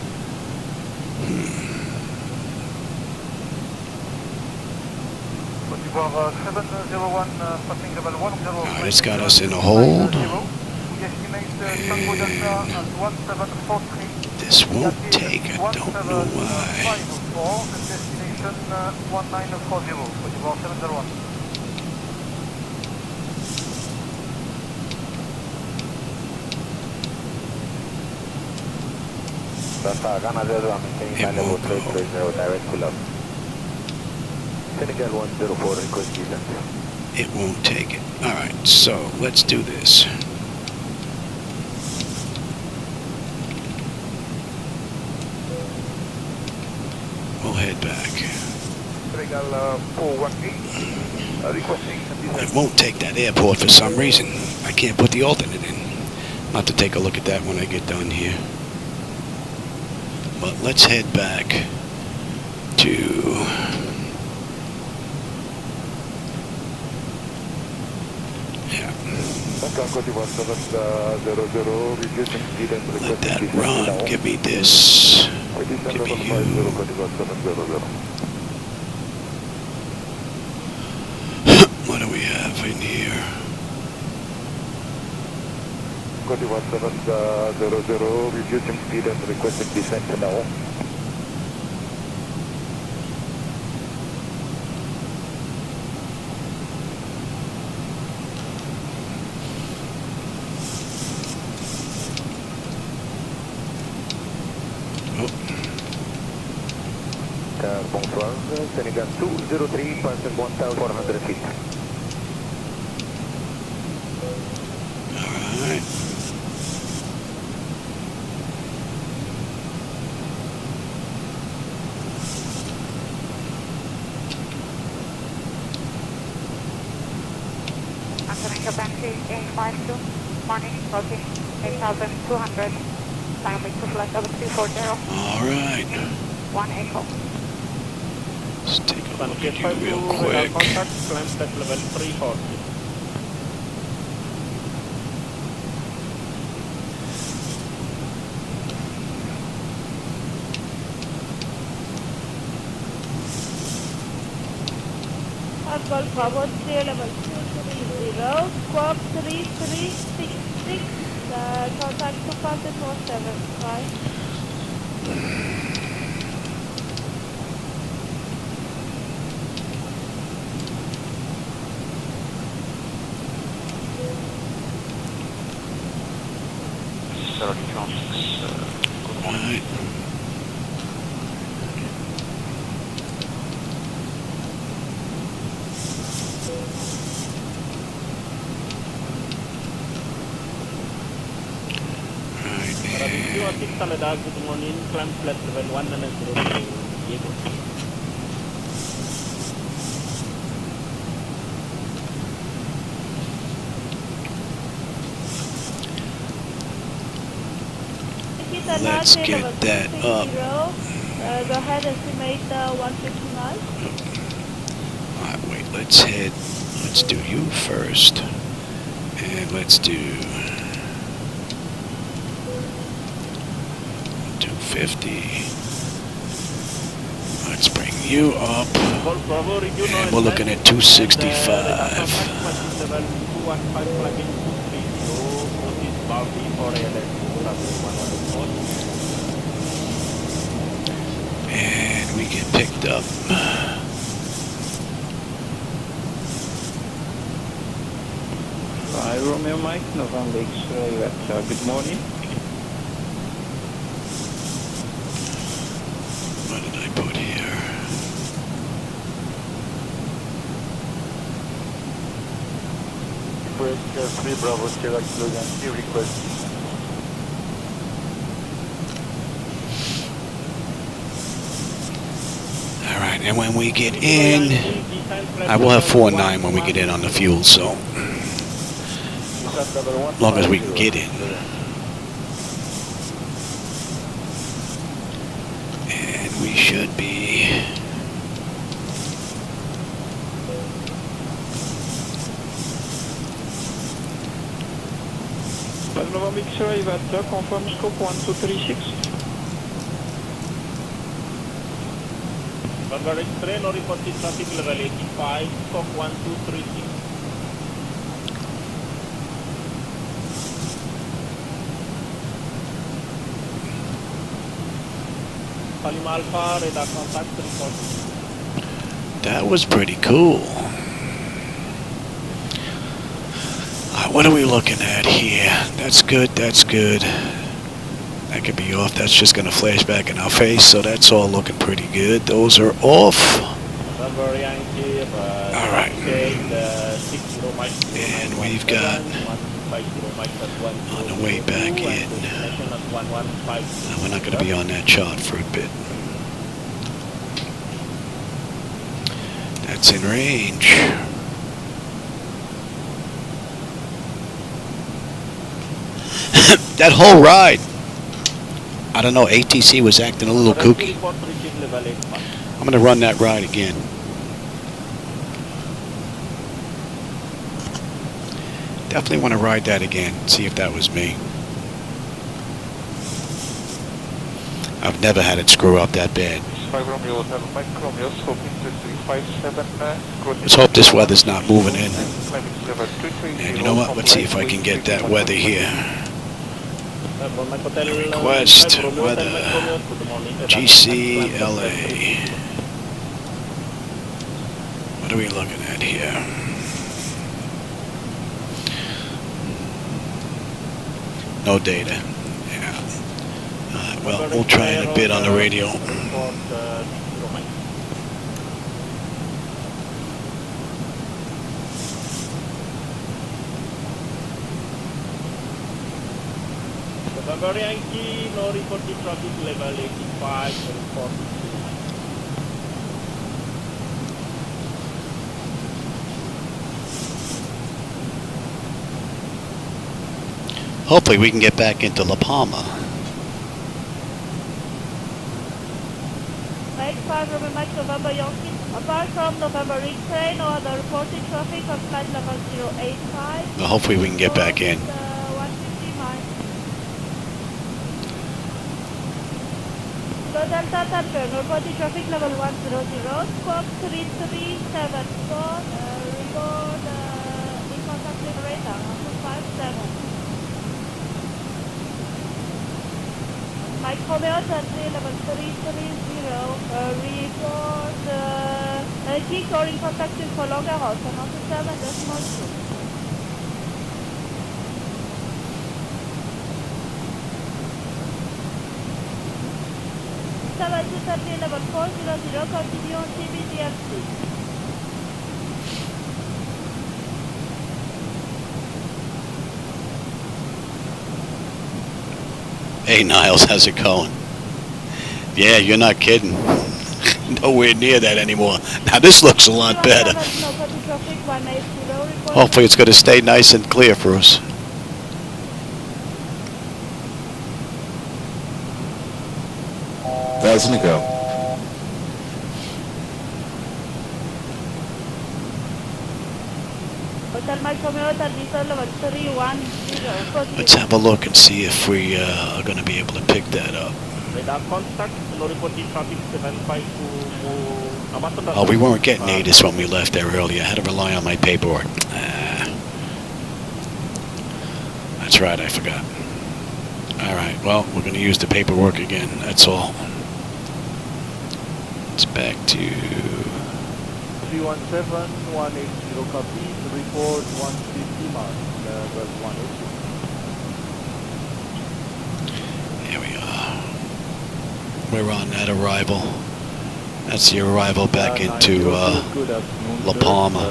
Alright, it's got us in a hold. This won't take, I don't know why. It won't go. Senegal 104 request descent. It won't take it. Alright, so let's do this. We'll head back. Senegal 418 requesting descent. It won't take that airport for some reason. I can't put the alternate in. I'll have to take a look at that when I get done here. But let's head back to... Let that run. Give me this. Give me you. What do we have in here? 21,700, reducing speed and requesting descent now. Bonsoir, Senegal 203, passing 1,400 feet. Alright. Answering your taxi 852, morning, approaching 8,200, timely to flight over 340. Alright. 1 echo. Let's take a look at you real quick. Contact, climb at level 340. Alcohol forward 3 level 230, squawk 3366, contact 2475. Alright. Good morning, climb flight level 190. Let's get that up. Go ahead, estimate 159. Alright, wait, let's do you first. And let's do 250. Let's bring you up. And we're looking at 265. And we get picked up. Hi, Romeo Mike, November X-ray, good morning. What did I put here? Request 3 Bravo, Sierra Kilo Yankee, request. Alright, and when we get in, I will have 4.9 when we get in on the fuel, so as long as we can get in. And we should be. November X-ray, confirm scope 1236. November X-ray, no reported traffic level 85, scope 1236. Palma Alpha, radar contact report. That was pretty cool. What are we looking at here? That's good, that's good. That could be off. That's just going to flash back in our face, so that's all looking pretty good. Those are off. Alright. And we've got on the way back in. We're not going to be on that chart for a bit. That's in range. That whole ride, I don't know, ATC was acting a little kooky. I'm going to run that ride again. Definitely want to ride that again, see if that was me. I've never had it screw up that bad. 5 Romeo Hotel Mike Romeo, hoping to 357. Let's hope this weather's not moving in. And you know what? Let's see if I can get that weather here. Request weather. GCLA. What are we looking at here? No data. Yeah. Well, we'll try in a bit on the radio. November Yankee, no reported traffic level 85, report. Hopefully we can get back into La Palma. 85 Roman Mike November Yankee. Apart from November X-ray, no other reported traffic on flight level 085. Well, hopefully we can get back in. 150 miles. So Delta Tanker, reported traffic level 100, squawk 3374, report in contact with radar 257. Mike Romeo Tanker level 330, report key or in contact with Prolongaros 97.2. Level 400, continue on TBDLC. Hey Niles, how's it going? Yeah, you're not kidding. Nowhere near that anymore. Now this looks a lot better. Hopefully it's going to stay nice and clear for us. Thousand to go. Let's have a look and see if we are going to be able to pick that up. Oh, we weren't getting ATIS when we left there earlier. I had to rely on my paperwork. That's right, I forgot. All right, well, we're going to use the paperwork again. That's all. It's back to 317, 180 copy, report 150 miles, level 180. Here we are. We're on that arrival. That's the arrival back into La Palma.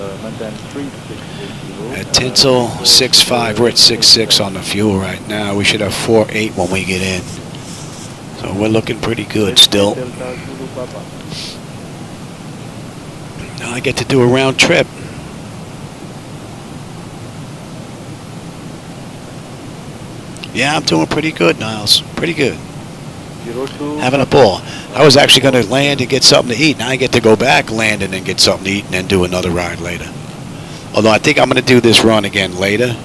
At Tinsel, 6.5, we're at 6.6 on the fuel right now. We should have 4.8 when we get in. So we're looking pretty good still. Now I get to do a round trip. Yeah, I'm doing pretty good, Niles. Pretty good. Having a ball. I was actually going to land and get something to eat. Now I get to go back, land, and then get something to eat, and then do another ride later. Although I think I'm going to do this run again later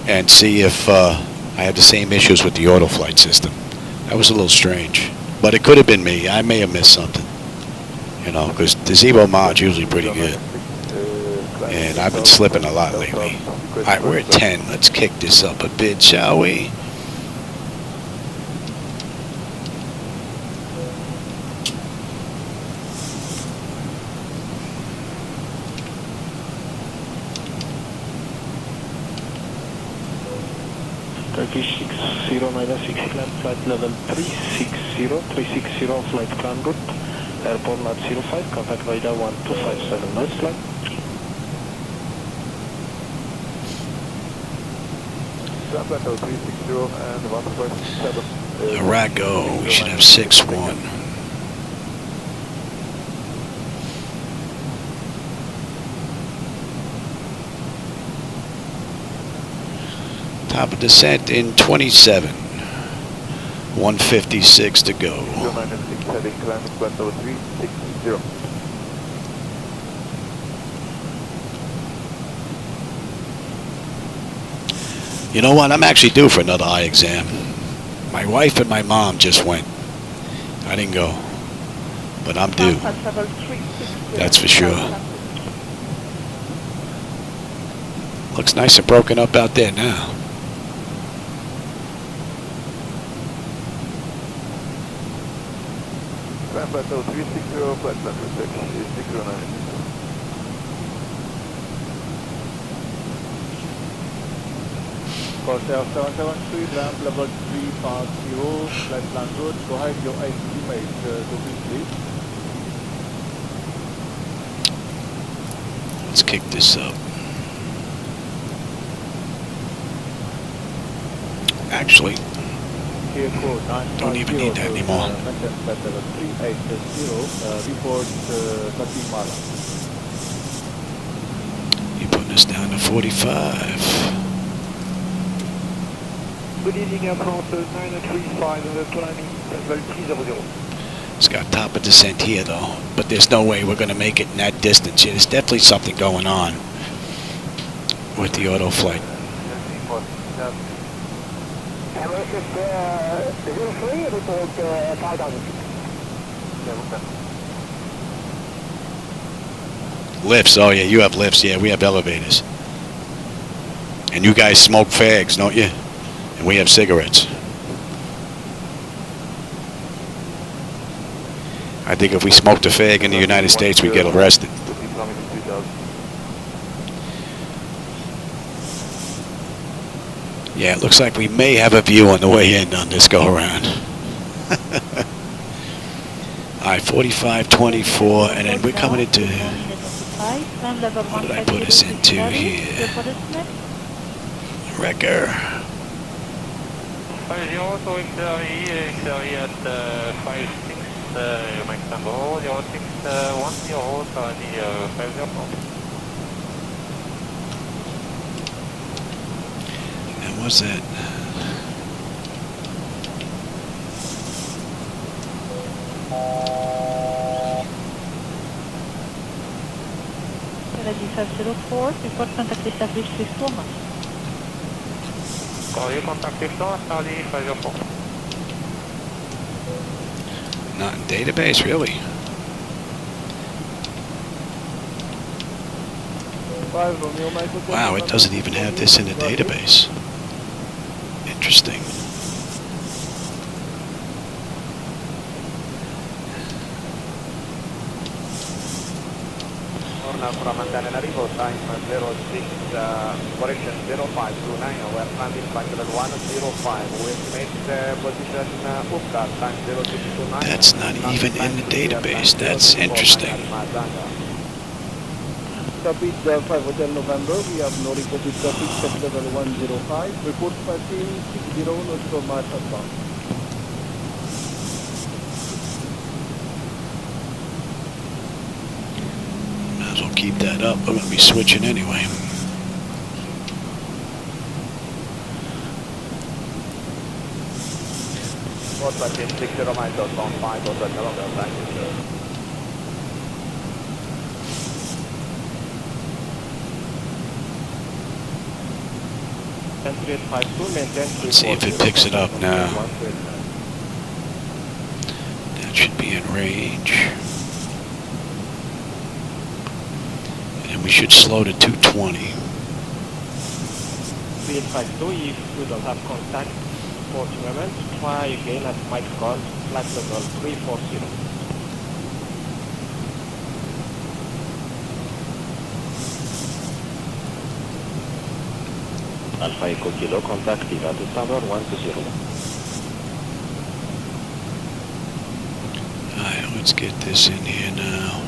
and see if I have the same issues with the auto flight system. That was a little strange. But it could have been me. I may have missed something. You know, because the Zibo mod's usually pretty good. And I've been slipping a lot lately. All right, we're at 10. Let's kick this up a bit, shall we? Turkish 60 minus 6 climb, flight level 360, flight plan route, airport not 05, contact radar 1257, nice flight. San 360 and 157. Arago, we should have 6-1. Top of descent in 27. 156 to go. 096 heading climbing flight level 360. You know what? I'm actually due for another eye exam. My wife and my mom just went. I didn't go. But I'm due. That's for sure. Looks nice and broken up out there now. Plateau 360, flight plan for 609. Corsair 773, ramp level 350, flight plan route. Go ahead, your estimate, Dublin, please. Let's kick this up. Actually, don't even need that anymore. Report 13 miles. You're putting us down to 45. Good evening, Air France 935, climbing level 300. It's got top of descent here though, but there's no way we're going to make it in that distance. There's definitely something going on with the auto flight. Lifts, oh yeah, you have lifts, yeah, we have elevators. And you guys smoke fags, don't you? And we have cigarettes. I think if we smoked a fag in the United States, we'd get arrested. Yeah, it looks like we may have a view on the way in on this go-around. All right, 4524, and then we're coming into... What did I put us into here? Wrecker. 50 to XRE at 56, Mike Tango, 0610, 50. And what's that? G504, report contact established with Palma. Contact established 504. Not in database, really. Wow, it doesn't even have this in the database. Interesting. From Tenerife, time 06, correction 0529, we're landing flight level 105, we estimate position Upcat, time 0629. That's not even in the database, that's interesting. Copy 5 Hotel November, we have no reported traffic, set level 105, report passing 60 nautical miles southbound. Might as well keep that up, we're going to be switching anyway. Let's see if it picks it up now. That should be in range. And we should slow to 220. 352, if we don't have contact for the moment, try again at Mike Scott, flight level 340. Alpha Echo Kilo, contact Evadus Tower 120. Alright, let's get this in here now.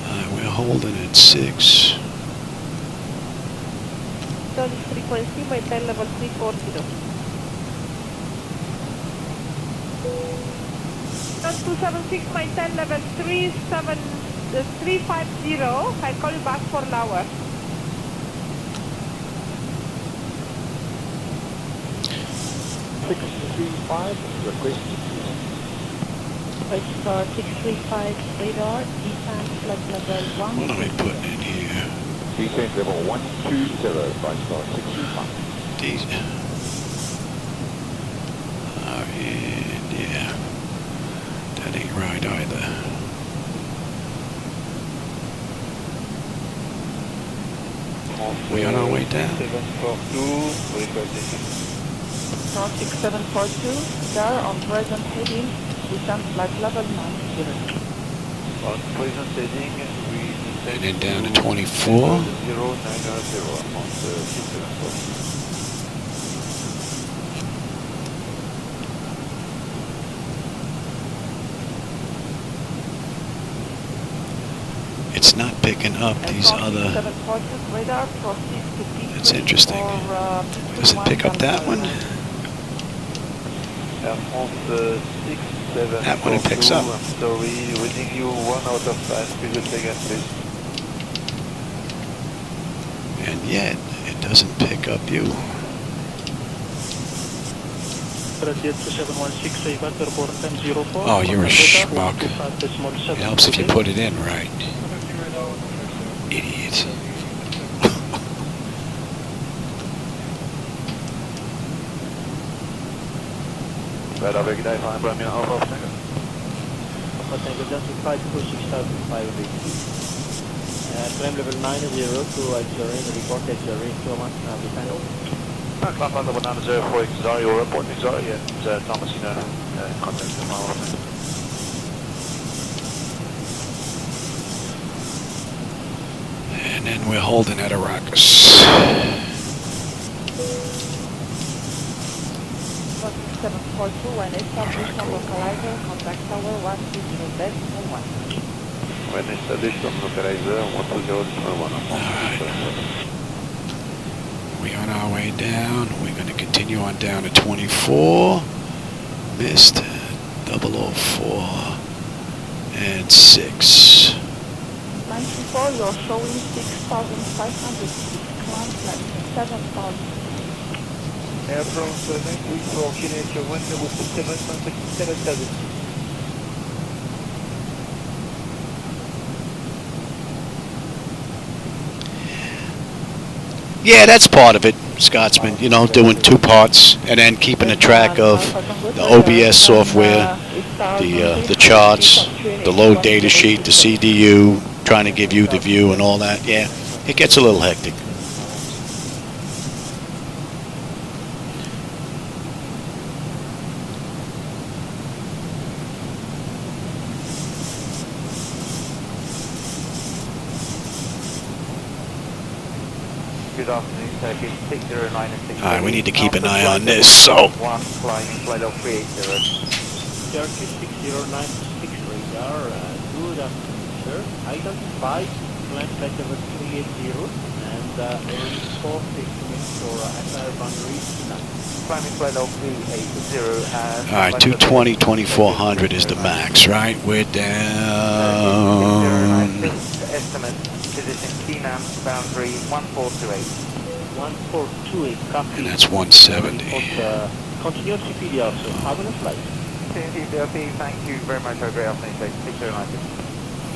Alright, we're holding at 6. Frequency, maintain level 340. 276, maintain level 350. I'll call you back for an hour. 635, request. 635 radar, descent flight level 1. What are we putting in here? descent level 120, flight star 625. And yeah, that ain't right either. We on our way down. 6742, sir, on present heading, descent flight level 90. On present heading, we descend And then down to 24. 090 on the 6742. It's not picking up these other. It's interesting. Does it pick up that one? That one it picks up. I'm sorry, reading you 1 out of 5. Please take it, please. And yet, it doesn't pick up you. Oh, you're a schmuck. It helps if you put it in right. Idiot. Right, I'll break it down. Fine, but I'm in half off. Climb level 90 to X-Ray, report X-Ray, 2 months now, we find out. Climb on level 90 for XR, your report XR, and Thomasina, contact the mile. And then we're holding at Arrakis. 742, when established on localizer, contact tower 120.1. When established on localizer, 120.1. We're on our way down. We're going to continue on down to 24. Missed 004 and 6. 94, you're showing 6,500 feet. Climb flight 7,000. Air France 934, Canadian 1, level 67, Yeah, that's part of it, Scotsman. You know, doing 2 parts and then keeping a track of the OBS software, the charts, the load data sheet, the CDU, trying to give you the view and all that. Yeah, it gets a little hectic. Good afternoon, Turkish 609 and 608. Alright, we need to keep an eye on this, so. One flying flight of 380. Turkish 609-6 radar, good afternoon, sir. Identify climb flight level 380 and early 450 for SR boundary 9. Climbing flight of 380 and... Alright, 220, 2400 is the max, right? We're down. Estimate, position Keenan, boundary 1428. 1428, copy. And that's 170. Continue CPDR, so have a flight. Thank you very much. Have a great afternoon, 609.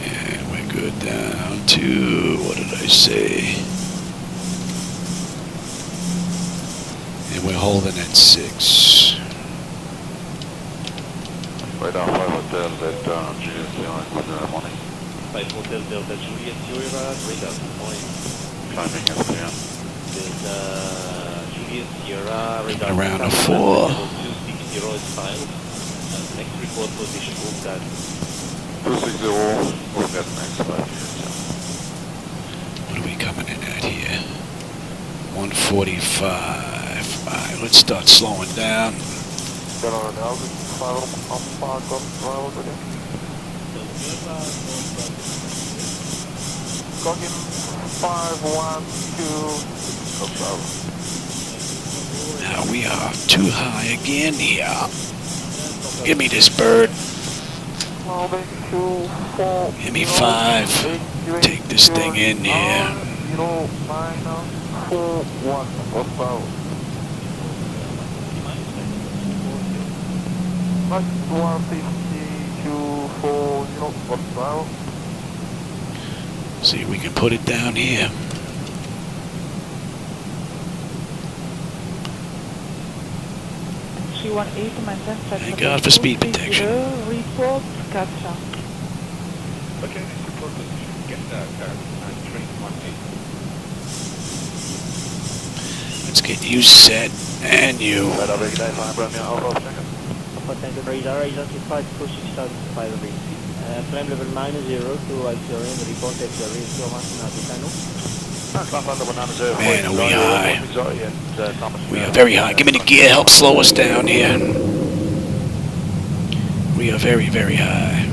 And we're good down to, what did I say? And we're holding at 6. Right off 5 hotels at GCLA-GCXO, good morning. 5 Hotel Delta Juliet Sierra, radar point. Climbing SPM. There's Juliet Sierra, radar Around a 4. 260 is filed. Next report position, move that. 260, move that next 5 years. What are we coming in at here? 145. Alright, let's start slowing down. Cooking 512. Now we are too high again here. Give me this bird. Give me 5. Take this thing in here. 0941. Max 15240. See if we can put it down here. 318, maintain flight Thank level God for speed 230, protection. report capture. Okay, report position. Get that, 318. Let's get you set and you. Radar regulate, line Romeo Alpha, second. Alpha Tango radar, agency 526,500. Climb level 90 to Algerian, report Algerian, Thomas Navicano. Man, are we high? We are very high. Give me the gear, help slow us down here. We are very, very high.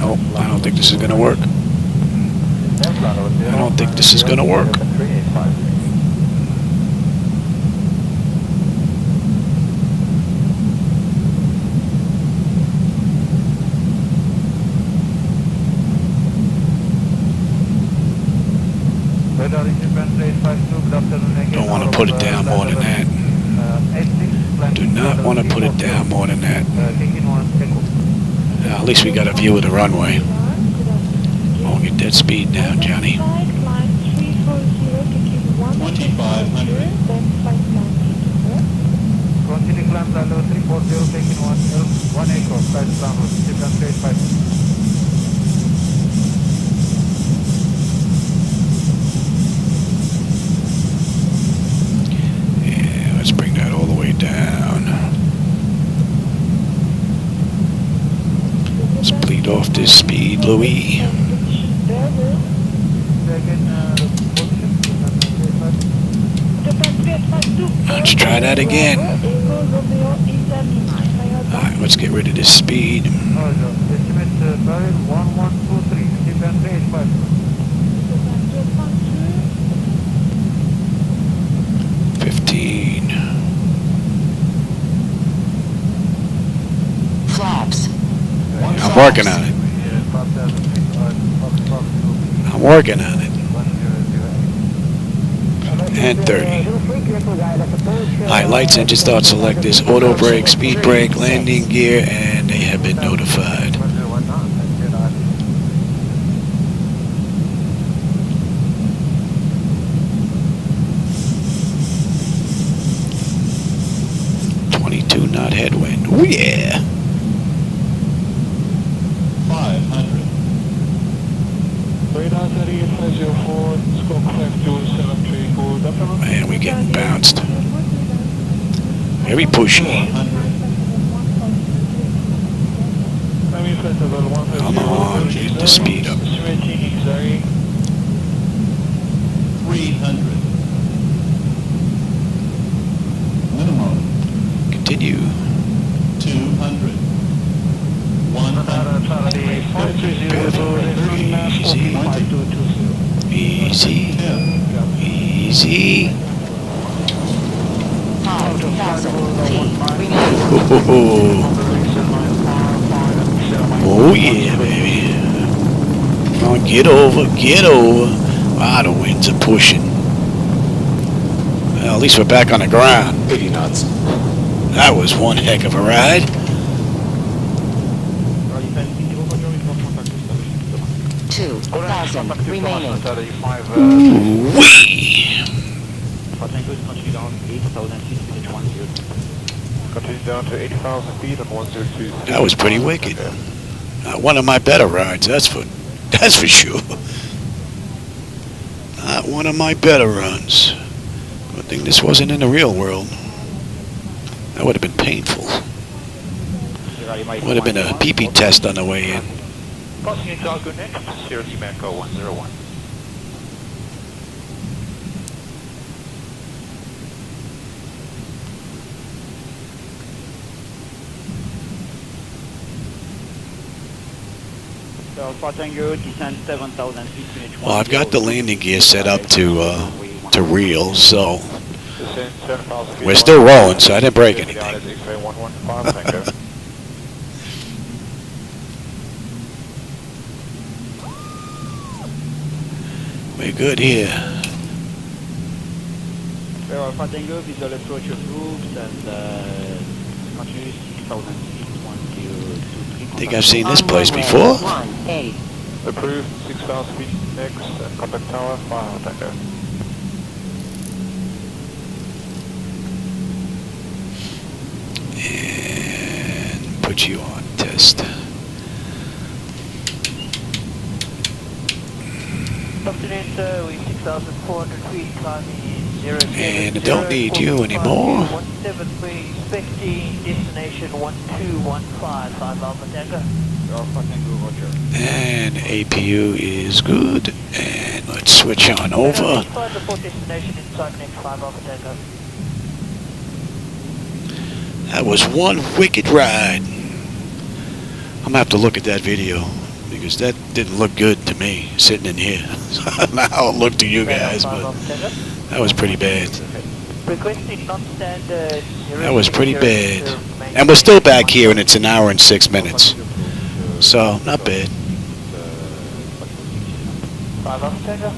Oh, I don't think this is gonna work. I don't think this is gonna work. Don't want to put it down more than that. Do not want to put it down more than that. At least we got a view of the runway. Oh, get that speed down, Johnny. 2500. Continue climb level 340, taking 1 echo, flight downward, different grade 5. Let's bring that all the way down. Let's bleed off this speed, Louis. Let's try that again. Alright, let's get rid of this speed. Estimate barrel 1123, different grade 5. Flaps. I'm working on it. I'm working on it. And 30. Alright, lights, engine start, select this. Auto brake, speed brake, landing gear, and they have been notified. Knot headwind. Oh yeah. 500. Radar 38504, scope 52734. Man, we getting bounced. Very pushy. Come on, get the speed up. 300. Minimum. Continue. 200. 100. Easy. Easy. 5,000 feet remaining. Oh yeah, baby. Come on, get over, get over. Ah, the winds are pushing. Well, at least we're back on the ground. 80 knots. That was one heck of a ride. 2,000 remaining. Wee! Continue down to 80,000 feet on 102. That was pretty wicked. Not one of my better rides, that's for sure. Not one of my better runs. Good thing this wasn't in the real world. That would have been painful. Would have been a pee-pee test on the way in. Passing in cargo next, Sierra Lima Echo 101. Well, I've got the landing gear set up to reel, so we're still rolling, so I didn't break anything. We're good here. Alpha Tango, visual approach of roofs and continue 6,000 feet, 1023. I think I've seen this place before. 1-8. Approved, 6,000 feet next, contact tower, 5 tanker. And put you on test. Afternoon, sir. We 6,400 feet, climbing 0. And I don't need you anymore. 173, expecting destination 1215, 5 Alpha Tango. Alpha Tango, roger. And APU is good. And let's switch on over. Find report destination inside next 5 Alpha Tango. That was one wicked ride. I'm gonna have to look at that video because that didn't look good to me sitting in here. I don't know how it looked to you guys, but that was pretty bad. Requesting non-standard. That was pretty bad. And we're still back here and it's an hour and 6 minutes. So, not bad. 5 Alpha Tango.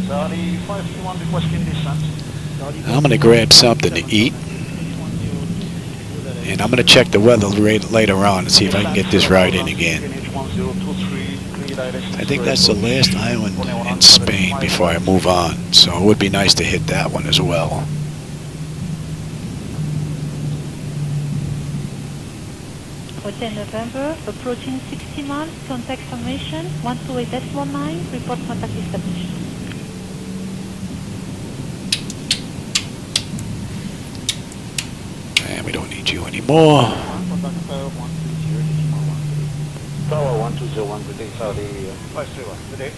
Sorry, 521 requesting descent. I'm going to grab something to eat. And I'm going to check the weather later on and see if I can get this ride in again. I think that's the last island in Spain before I move on. So it would be nice to hit that one as well. Hotel November, approaching 60 miles, contact formation, 128.19, report contact established. And we don't need you anymore. Tower 1201, good day, Saudi 531, good day.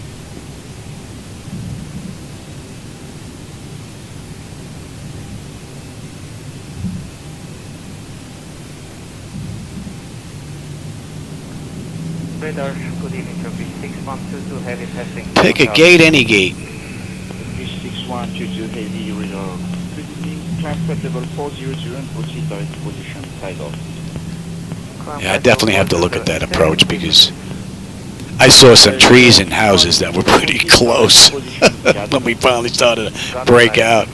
Radar, good evening, Turkey 6122, heavy testing. Pick a gate, any gate. 6122, heavy radar. Transport level 400 and proceed direct to position, side off. Yeah, I definitely have to look at that approach because I saw some trees and houses that were pretty close when we finally started to break out.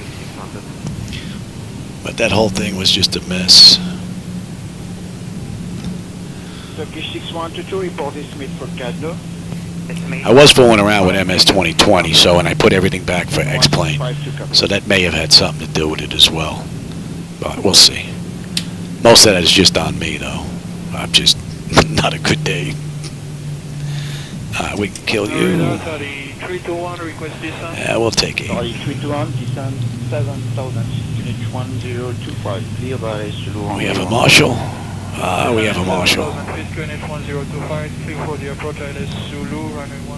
But that whole thing was just a mess. Turkish 6122, report estimate for Caddo. I was fooling around with MS 2020, so, and I put everything back for X-Plane. So that may have had something to do with it as well. But we'll see. Most of that is just on me, though. I'm just not a good day. We can kill you. 321, request descent. Yeah, we'll take it. 321, descent 7,000, unit 1025, clear by Zulu. We have a marshal. We have a marshal. 7,000 feet, unit 1025, clear for the approach ILSZ Zulu, runway 11.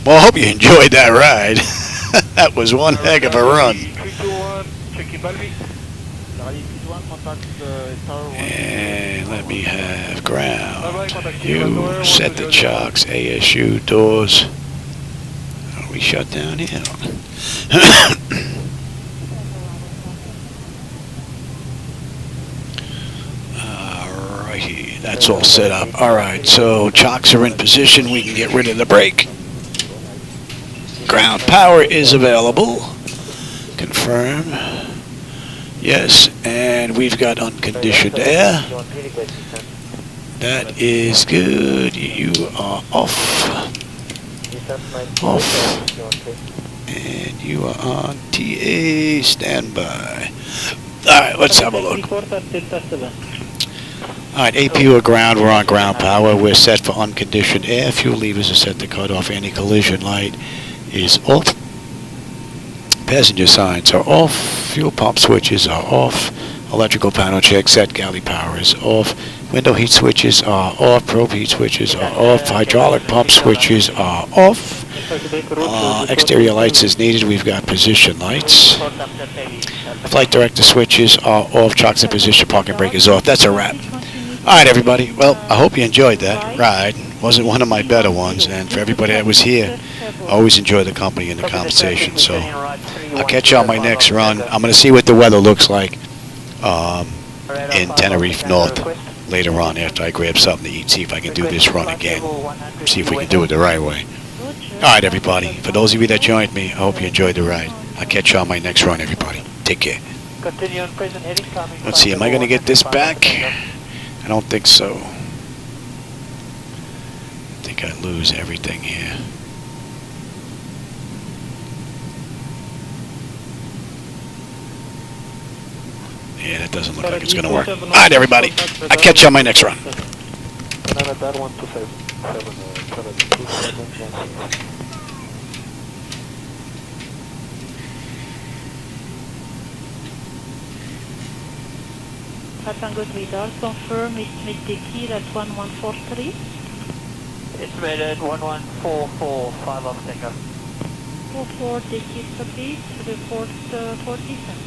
Well, I hope you enjoyed that ride. That was one heck of a run. And let me have ground. You set the chocks, ASU, doors. Are we shut down here? Alrighty, that's all set up. Alright, so chocks are in position. We can get rid of the brake. Ground power is available. Confirm. Yes, and we've got unconditioned air. That is good. You are off. Off. And you are on TA standby. Alright, let's have a look. Alright, APU are ground. We're on ground power. We're set for unconditioned air. Fuel levers are set to cut off. Anti-collision light is off. Passenger signs are off. Fuel pump switches are off. Electrical panel check set. Galley power is off. Window heat switches are off. Probe heat switches are off. Hydraulic pump switches are off. Exterior lights is needed. We've got position lights. Flight director switches are off. Chocks in position. Parking brake is off. That's a wrap. Alright, everybody. Well, I hope you enjoyed that ride. Wasn't one of my better ones. And for everybody that was here, I always enjoy the company and the conversation. So I'll catch you on my next run. I'm going to see what the weather looks like in Tenerife North. later on after I grab something to eat, see if I can do this run again. See if we can do it the right way. Alright, everybody. For those of you that joined me, I hope you enjoyed the ride. I'll catch you on my next run, everybody. Take care. Continue on present heading, coming. Let's see, am I going to get this back? I don't think so. I think I lose everything here. Yeah, that doesn't look like it's going to work. Alright, everybody. I'll catch you on my next run. Tango radar, confirm it's mid-decay at 1143. It's made at 11445 off Tango. 44 decay please, report 40 cents.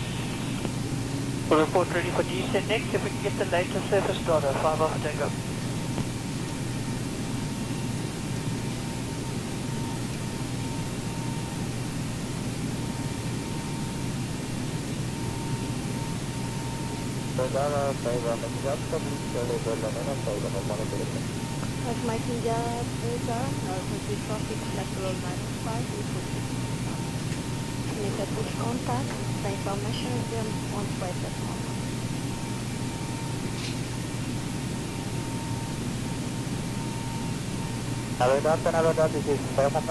We'll report ready for descent next if we can get the latest surface data, 5 off Tango. As my Punjab radar, the traffic lateral -5, make a push contact, the information is on flight at moment. Navidad, this is Palma,